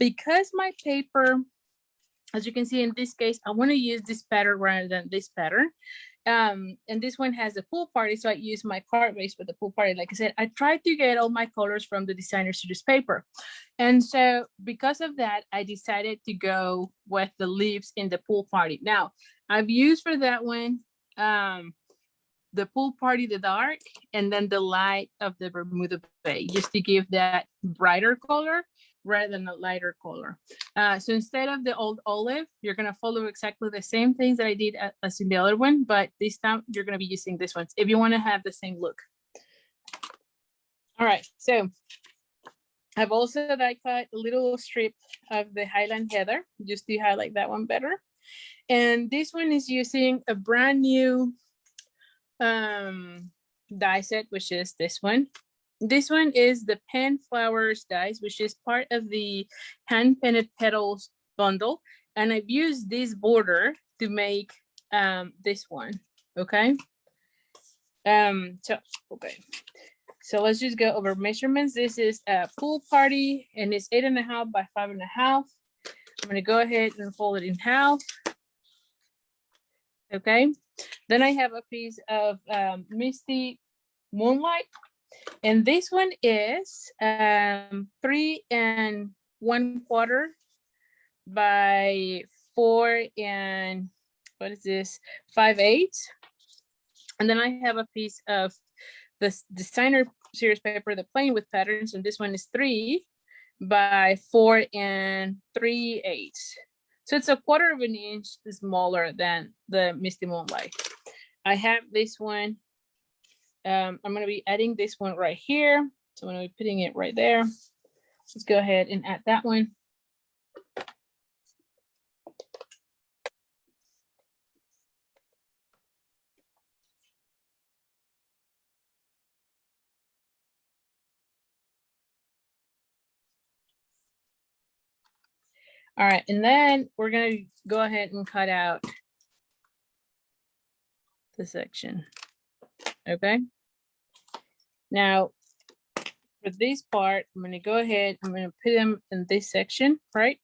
because my paper, as you can see in this case, I want to use this pattern rather than this pattern. And this one has a pool party, so I use my card base for the pool party. Like I said, I tried to get all my colors from the designer series paper. And so because of that, I decided to go with the leaves in the pool party. Now, I've used for that one, the pool party, the dark, and then the light of the Bermuda Bay, just to give that brighter color rather than a lighter color. So instead of the old olive, you're gonna follow exactly the same things that I did as in the other one, but this time you're gonna be using this one if you wanna have the same look. All right, so I've also die cut a little strip of the Highland Heather, just to highlight that one better. And this one is using a brand new die set, which is this one. This one is the Pen Flowers dies, which is part of the Hand Painted Petals bundle. And I've used this border to make this one, okay? So let's just go over measurements. This is a pool party and it's 8.5 by 5.5. I'm gonna go ahead and fold it in half. Okay, then I have a piece of Misty Moonlight. And this one is 3 1/4 by 4 5/8. And then I have a piece of this designer series paper, the plain with patterns, and this one is 3 by 4 3/8. So it's 1/4 of an inch smaller than the Misty Moonlight. I have this one. I'm going to be adding this one right here. So I'm going to be putting it right there. Let's go ahead and add that one. All right, and then we're going to go ahead and cut out the section. Okay. Now, for this part, I'm going to go ahead, I'm going to put them in this section, right?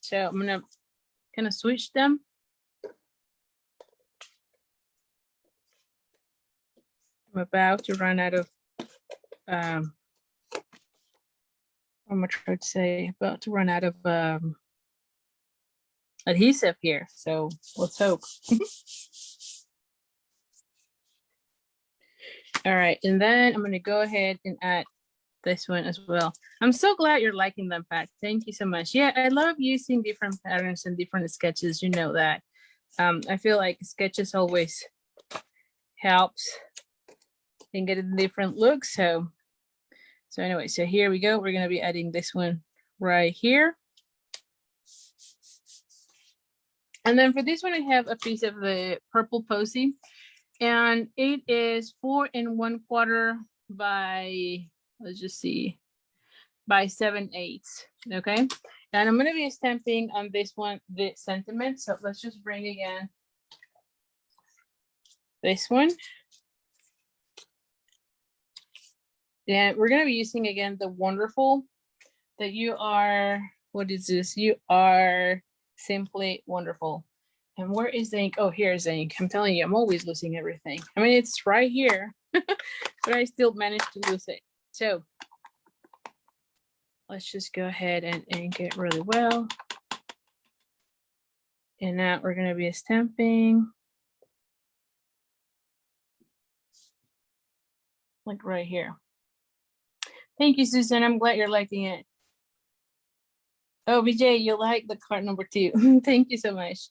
So I'm gonna kind of switch them. I'm about to run out of I'm gonna try to say about to run out of adhesive here. So let's hope. All right, and then I'm gonna go ahead and add this one as well. I'm so glad you're liking them, Pat. Thank you so much. Yeah, I love using different patterns and different sketches. You know that. I feel like sketches always helps and get a different look. So anyway, so here we go. We're gonna be adding this one right here. And then for this one, I have a piece of the purple posy, and it is 4 1/4 by, let's just see, by 7/8. Okay. And I'm going to be stamping on this one, the sentiment. So let's just bring again this one. And we're going to be using again the wonderful that you are, what is this? You are simply wonderful. And where is the ink? Oh, here's the ink. I'm telling you, I'm always losing everything. I mean, it's right here, but I still managed to lose it. So let's just go ahead and ink it really well. And now we're going to be stamping like right here. Thank you, Susan. I'm glad you're liking it. Oh, BJ, you like the card number 2. Thank you so much.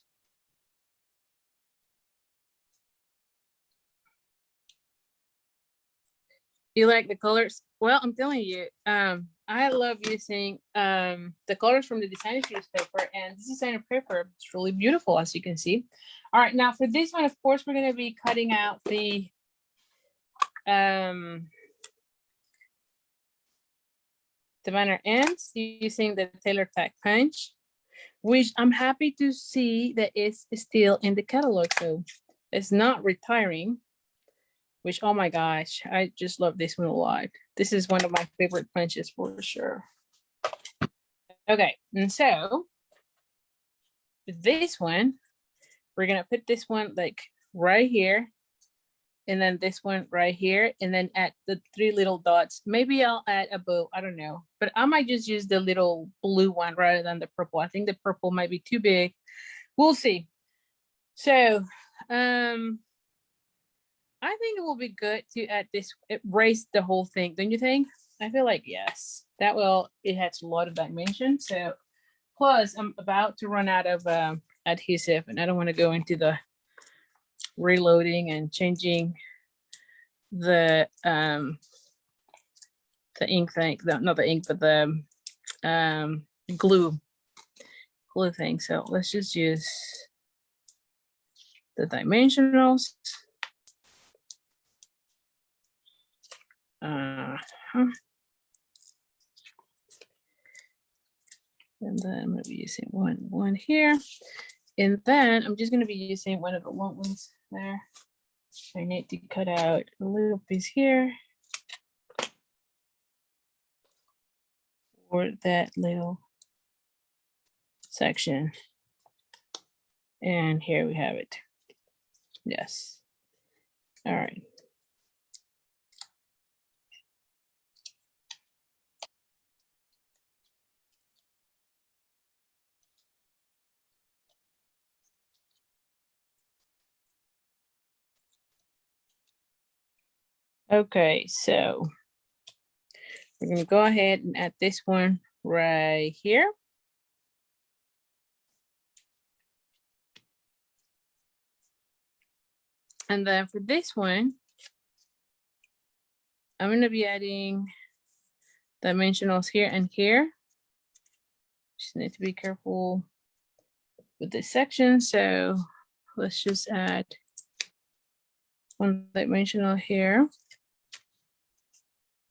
You like the colors? Well, I'm telling you, I love using the colors from the designer series paper, and this designer paper, it's really beautiful, as you can see. All right, now for this one, of course, we're going to be cutting out the banner ends using the Tailor Tack punch, which I'm happy to see that it's still in the catalog, so it's not retiring. Which, oh my gosh, I just love this one a lot. This is one of my favorite punches for sure. Okay, and so with this one, we're gonna put this one like right here, and then this one right here, and then add the 3 little dots. Maybe I'll add a bow, I don't know, but I might just use the little blue one rather than the purple. I think the purple might be too big. We'll see. So, I think it will be good to add this, erase the whole thing, don't you think? I feel like yes, that will, it has a lot of dimension. So plus I'm about to run out of adhesive, and I don't want to go into the reloading and changing the ink thing, not the ink, but the glue thing. So let's just use the dimensionals. And then I'm going to be using one here. And then I'm just going to be using one of the long ones there. I need to cut out a little piece here for that little section. And here we have it. Yes. All right. Okay, so we're going to go ahead and add this one right here. And then for this one, I'm going to be adding dimensionals here and here. Just need to be careful with this section. So let's just add one dimensional here.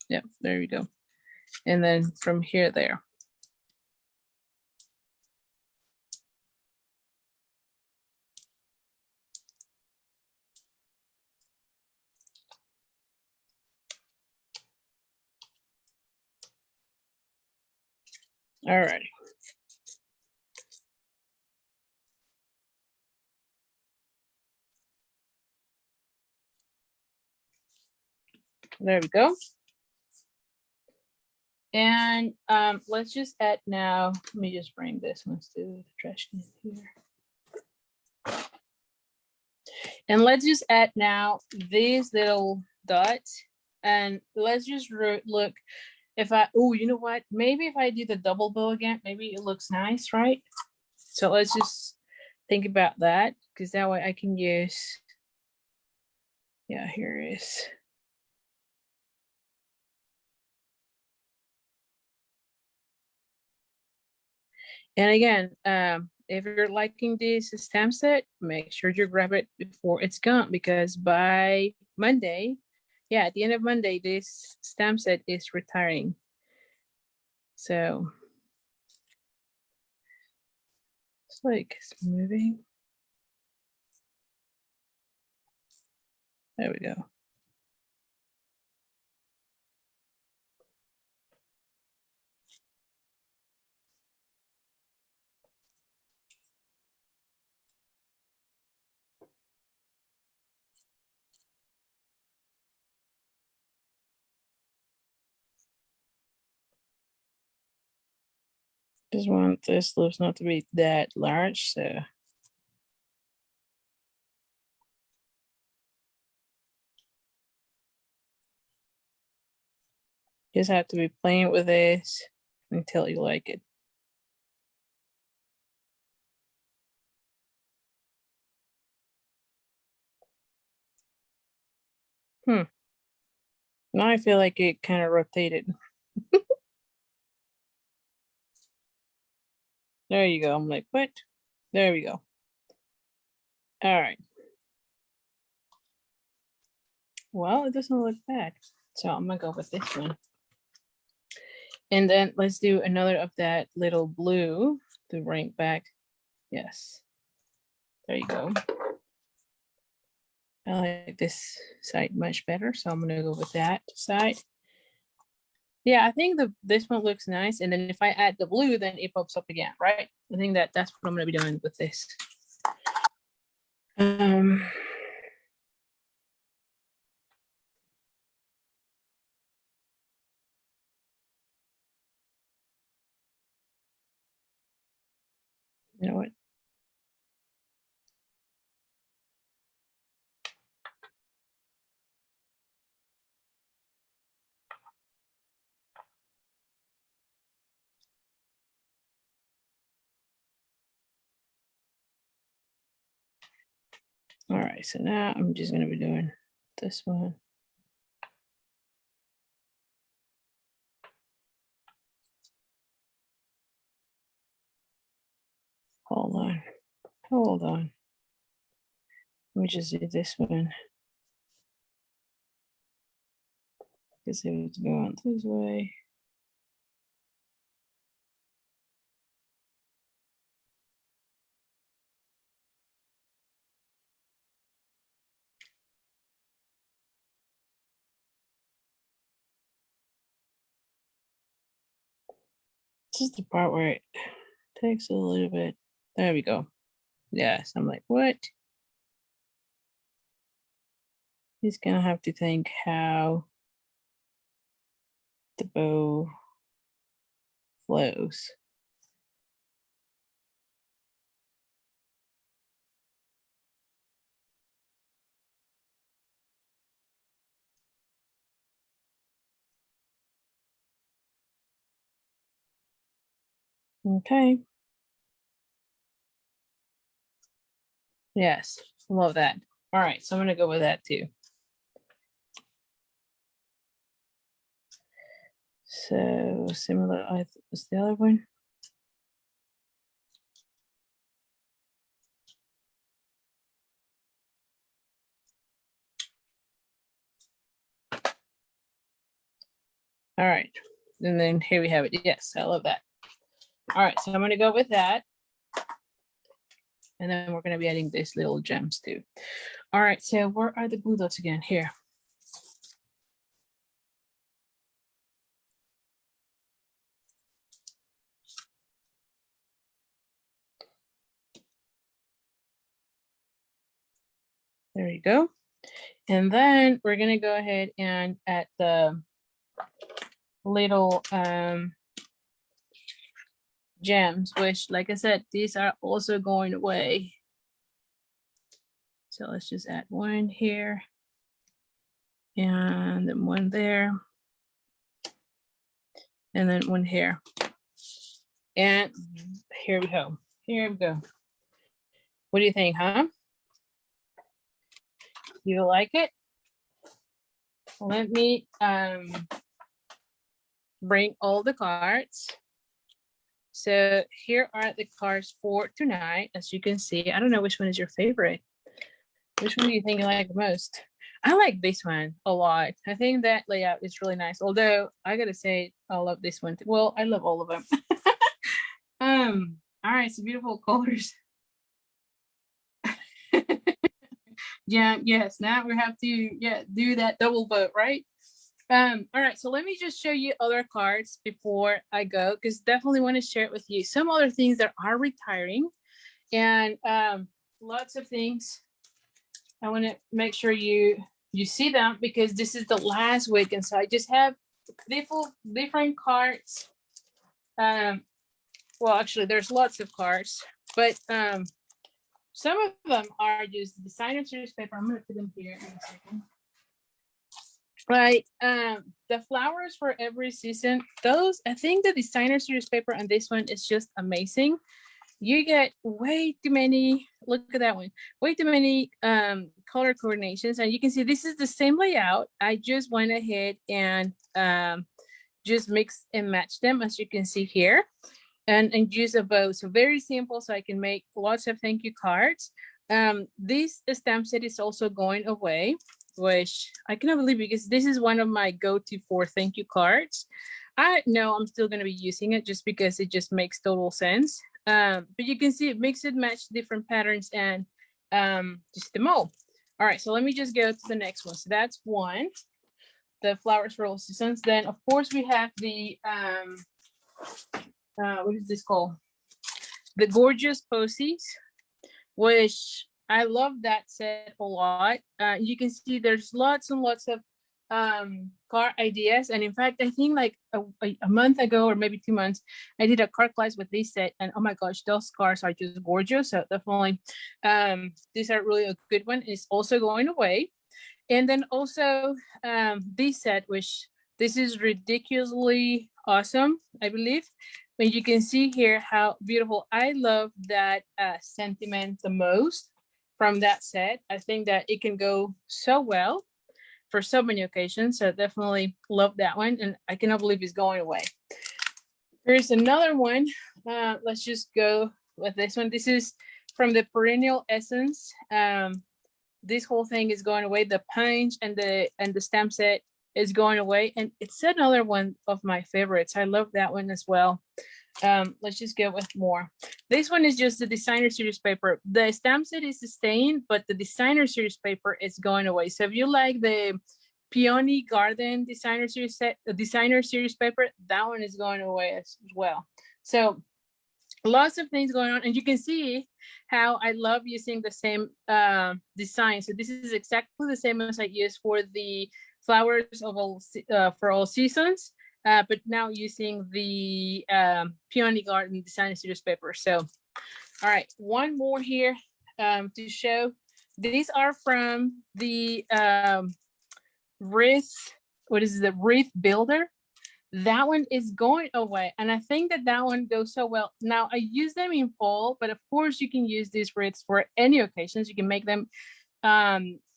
Yep, there we go. And then from here, there. All right. There we go. And let's just add now, let me just bring this one to the trash can here. And let's just add now these little dots. And let's just look if oh, you know what? Maybe if I do the double bow again, maybe it looks nice, right? So let's just think about that, because that way I can use, yeah, here it is. And again, if you're liking this stamp set, make sure you grab it before it's gone, because by Monday, yeah, at the end of Monday, this stamp set is retiring. So it's like it's moving. There we go. Just want this lips not to be that large, so just have to be playing with this until you like it. Now I feel like it kind of rotated. There you go. I'm like, what? There we go. All right. Well, it doesn't look bad. So I'm gonna go with this one. And then let's do another of that little blue to bring back. Yes. There you go. I like this side much better, so I'm gonna go with that side. Yeah, I think this one looks nice. And then if I add the blue, then it pops up again, right? I think that's what I'm gonna be doing with this. You know what? All right, so now I'm just gonna be doing this one. Hold on. Let me just do this one. Because it was going this way. This is the part where it takes a little bit. There we go. Yes, I'm like, what? He's gonna have to think how the bow flows. Okay. Yes, love that. All right, so I'm gonna go with that too. So similar, was the other one? All right, and then here we have it. Yes, I love that. All right, so I'm gonna go with that. And then we're gonna be adding these little gems too. All right, so where are the blue dots again? Here. There you go. And then we're gonna go ahead and add the little gems, which, like I said, these are also going away. So let's just add one here and then one there and then one here. And here we go. Here we go. What do you think, huh? You like it? Let me bring all the cards. So here are the cards for tonight. As you can see, I don't know which one is your favorite. Which one do you think you like the most? I like this one a lot. I think that layout is really nice. Although I gotta say, I love this one. Well, I love all of them. All right, so beautiful colors. Yeah, yes. Now we have to do that double vote, right? All right, so let me just show you other cards before I go, because definitely want to share it with you. Some other things that are retiring, and lots of things. I want to make sure you see them, because this is the last week, and so I just have different cards. Well, actually, there's lots of cards, but some of them are just designer series paper. I'm going to put them here in a second. Like the flowers for every season, those, I think the designer series paper on this one is just amazing. You get way too many, look at that one, way too many color coordinations. And you can see this is the same layout. I just went ahead and just mix and match them, as you can see here, and use a bow. So very simple, so I can make lots of thank you cards. This stamp set is also going away, which I cannot believe, because this is one of my go-to for thank you cards. I know I'm still going to be using it just because it just makes total sense. But you can see it mix and match different patterns and just the mold. All right, so let me just go to the next one. So that's one, the flowers for all seasons. Then of course we have the what is this called? The gorgeous posies, which I love that set a lot. You can see there's lots and lots of card ideas, and in fact I think like a month ago or maybe 2 months I did a card class with this set, and oh my gosh, those cards are just gorgeous. So definitely these are really a good one. It's also going away. And then also this set, which this is ridiculously awesome, I believe. But you can see here how beautiful. I love that sentiment the most from that set. I think that it can go so well for so many occasions. So definitely love that one. And I cannot believe it's going away. Here's another one. Let's just go with this one. This is from the Perennial Essence. This whole thing is going away. The punch and the stamp set is going away. And it's another one of my favorites. I love that one as well. Let's just go with more. This one is just the designer series paper. The stamp set is staying, but the designer series paper is going away. So if you like the Peony Garden designer series set, the designer series paper, that one is going away as well. So lots of things going on, and you can see how I love using the same design. So this is exactly the same as I use for the flowers of all for all seasons, but now using the Peony Garden designer series paper. So all right, one more here to show. These are from the wreath, what is the wreath builder. That one is going away, and I think that that one goes so well. Now I use them in fall, but of course you can use these wreaths for any occasions. You can make them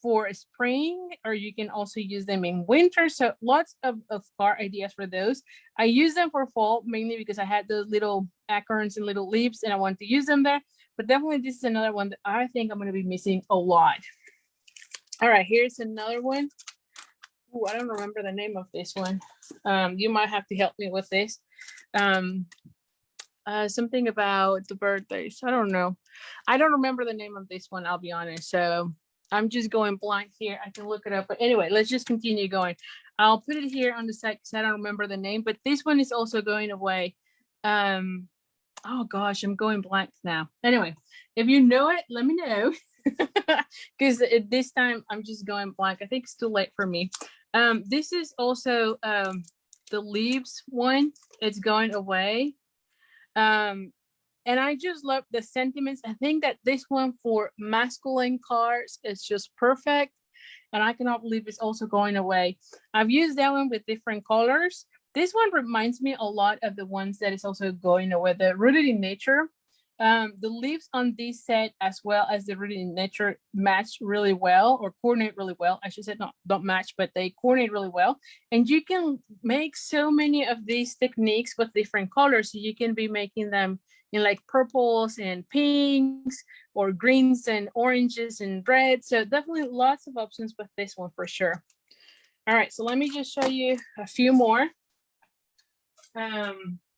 for spring, or you can also use them in winter. So lots of card ideas for those. I use them for fall mainly because I had those little acorns and little leaves and I want to use them there. But definitely this is another one that I think I'm going to be missing a lot. All right, here's another one. Ooh, I don't remember the name of this one. You might have to help me with this. Something about the birthdays. I don't know. I don't remember the name of this one, I'll be honest. So I'm just going blank here. I can look it up. But anyway, let's just continue going. I'll put it here on the side because I don't remember the name. But this one is also going away. Oh gosh, I'm going blank now. Anyway, if you know it, let me know. because this time I'm just going blank. I think it's too late for me. This is also the leaves one. It's going away. And I just love the sentiments. I think that this one for masculine cards is just perfect. And I cannot believe it's also going away. I've used that one with different colors. This one reminds me a lot of the ones that is also going away, the Rooted in Nature. The leaves on this set, as well as the Rooted in Nature, match really well, or coordinate really well. I should say not don't match, but they coordinate really well. And you can make so many of these techniques with different colors. So you can be making them in like purples and pinks, or greens and oranges and reds. So definitely lots of options with this one for sure. All right, so let me just show you a few more.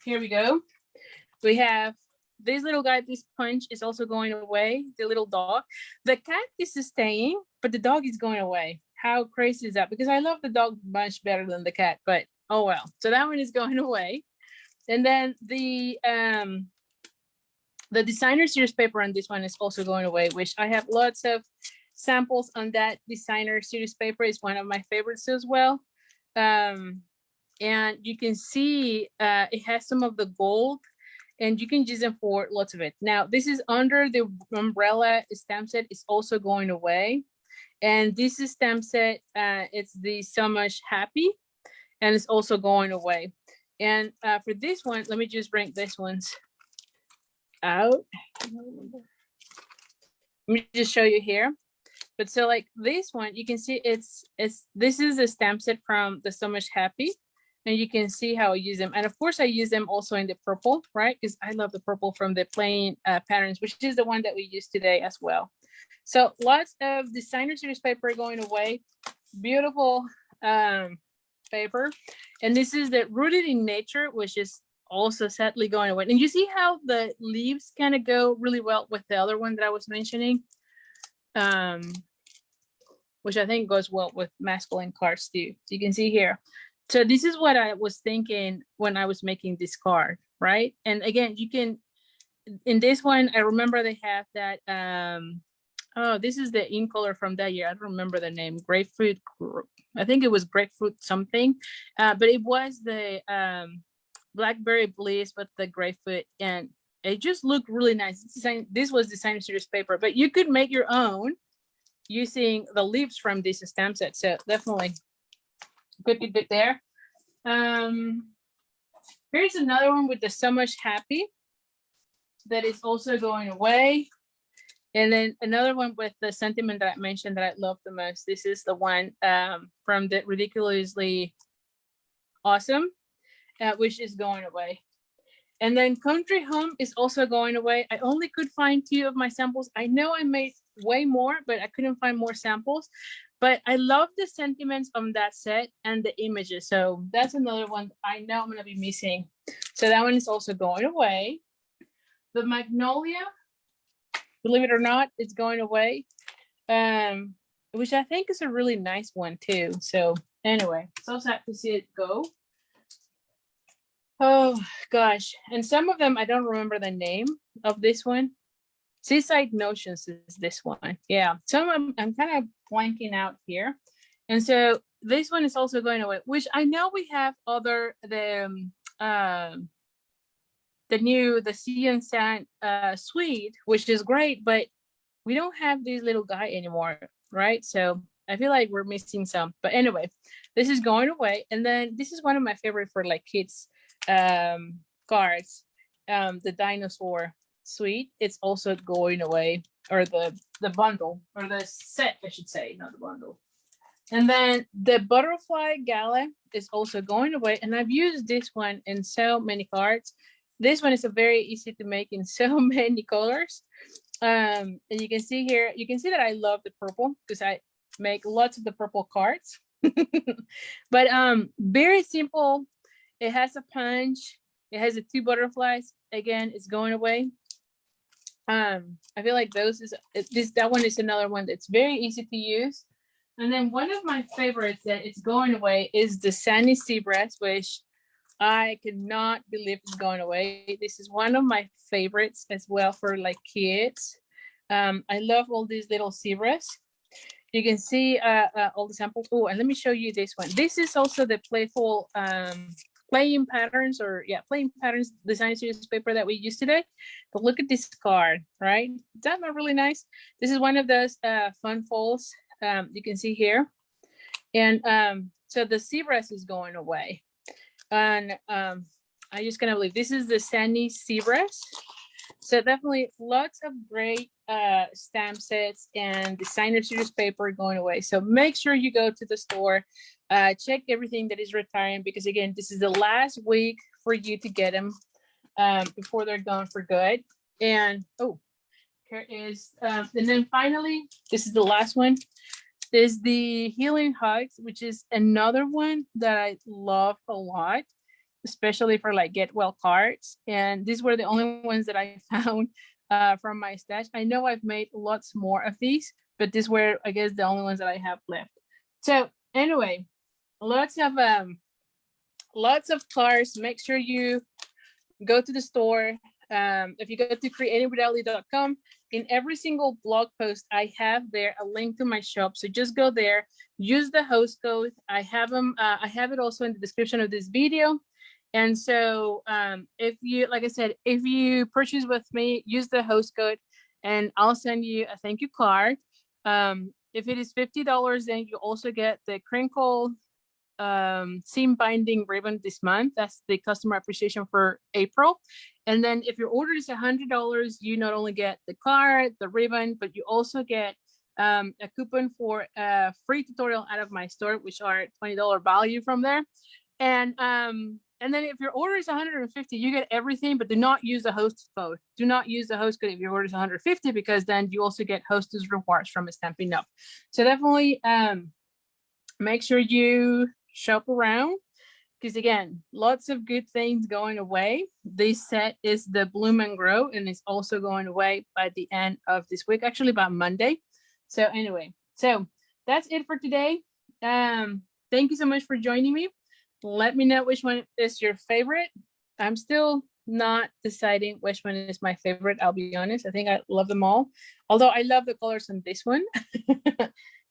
Here we go. We have this little guy. This punch is also going away, the little dog. The cat is staying, but the dog is going away. How crazy is that? Because I love the dog much better than the cat, but oh well. So that one is going away. And then the designer series paper on this one is also going away, which I have lots of samples on that designer series paper. Is one of my favorites as well. And you can see it has some of the gold, and you can use them for lots of it. Now, this is under the umbrella stamp set. It's also going away. And this is stamp set, it's the So Much Happy, and it's also going away. And for this one, let me just bring this one's out. Let me just show you here. But so like this one, you can see this is a stamp set from the So Much Happy. And you can see how I use them. And of course, I use them also in the purple, right? Because I love the purple from the plain patterns, which is the one that we use today as well. So lots of designer series paper going away. Beautiful paper. And this is the Rooted in Nature, which is also sadly going away. And you see how the leaves kind of go really well with the other one that I was mentioning, which I think goes well with masculine cards too. So you can see here. So this is what I was thinking when I was making this card, right? And again, you can, in this one, I remember they have that, oh, this is the ink color from that year. I don't remember the name, grapefruit. I think it was grapefruit something, but it was the Blackberry Bliss with the grapefruit, and it just looked really nice. This was designer series paper, but you could make your own using the leaves from this stamp set. So definitely good there. Here's another one with the So Much Happy that is also going away. And then another one with the sentiment that I mentioned that I love the most. This is the one from the Ridiculously Awesome, which is going away. And then Country Home is also going away. I only could find 2 of my samples. I know I made way more, but I couldn't find more samples. But I love the sentiments on that set and the images. So that's another one I know I'm going to be missing. So that one is also going away. The Magnolia, believe it or not, it's going away, which I think is a really nice one too. So anyway, so sad to see it go. Oh gosh. And some of them, I don't remember the name of this one. Seaside Notions is this one. Yeah. Some I'm kind of blanking out here. And so this one is also going away, which I know we have other, the Sea and Sand suite, which is great, but we don't have this little guy anymore, right? So I feel like we're missing some. But anyway, this is going away. And then this is one of my favorite for like kids cards, the Dinosaur suite. It's also going away, or the bundle, or the set, I should say, not the bundle. And then the Butterfly Gala is also going away. And I've used this one in so many cards. This one is a very easy to make in so many colors. And you can see here, you can see that I love the purple because I make lots of the purple cards. But very simple. It has a punch. It has the 2 butterflies. Again, it's going away. I feel like that one is another one that's very easy to use. And then one of my favorites that it's going away is the Sunny Zebras, which I cannot believe it's going away. This is one of my favorites as well for like kids. I love all these little zebras. You can see all the samples. Oh, and let me show you this one. This is also the playful playing patterns, or yeah, playing patterns design series paper that we used today. But look at this card, right? Is that not really nice? This is one of those fun folds you can see here. And so the zebras is going away. And I just cannot believe this is the Sandy zebras. So definitely lots of great stamp sets and designer series paper going away. So make sure you go to the store, check everything that is retiring, because again, this is the last week for you to get them before they're gone for good. And oh, here is, and then finally, this is the last one, is the Healing Hugs, which is another one that I love a lot, especially for like get well cards. And these were the only ones that I found from my stash. I know I've made lots more of these, but these were, I guess, the only ones that I have left. So anyway, lots of cards. Make sure you go to the store. If you go to creatingwithali.com, in every single blog post, I have there a link to my shop. So just go there, use the host code. I have it also in the description of this video. And so if you, like I said, if you purchase with me, use the host code and I'll send you a thank you card. If it is $50, then you also get the crinkle seam binding ribbon this month. That's the customer appreciation for April. And then if your order is $100, you not only get the card, the ribbon, but you also get a coupon for a free tutorial out of my store, which are $20 value from there. And then if your order is 150, you get everything, but do not use the host code. Do not use the host code if your order is 150, because then you also get hostess rewards from Stampin' Up. So definitely make sure you shop around, because again, lots of good things going away. This set is the Bloom and Grow, and it's also going away by the end of this week, actually by Monday. So anyway, so that's it for today. Thank you so much for joining me. Let me know which one is your favorite. I'm still not deciding which one is my favorite. I'll be honest. I think I love them all. Although I love the colors on this one.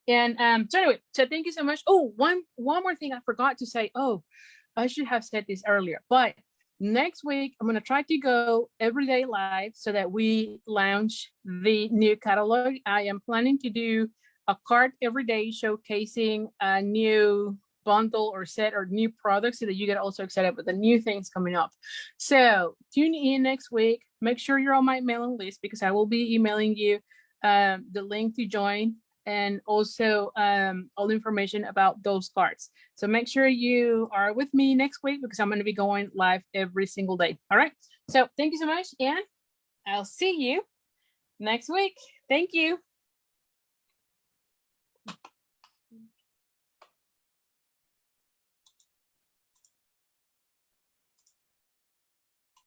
And so anyway, so thank you so much. Oh, one more thing I forgot to say. Oh, I should have said this earlier, but next week I'm going to try to go everyday live so that we launch the new catalog. I am planning to do a card every day showcasing a new bundle or set or new products so that you get also excited with the new things coming up. So tune in next week. Make sure you're on my mailing list, because I will be emailing you the link to join, and also all the information about those cards. So make sure you are with me next week, because I'm going to be going live every single day. All right. So thank you so much, and I'll see you next week. Thank you.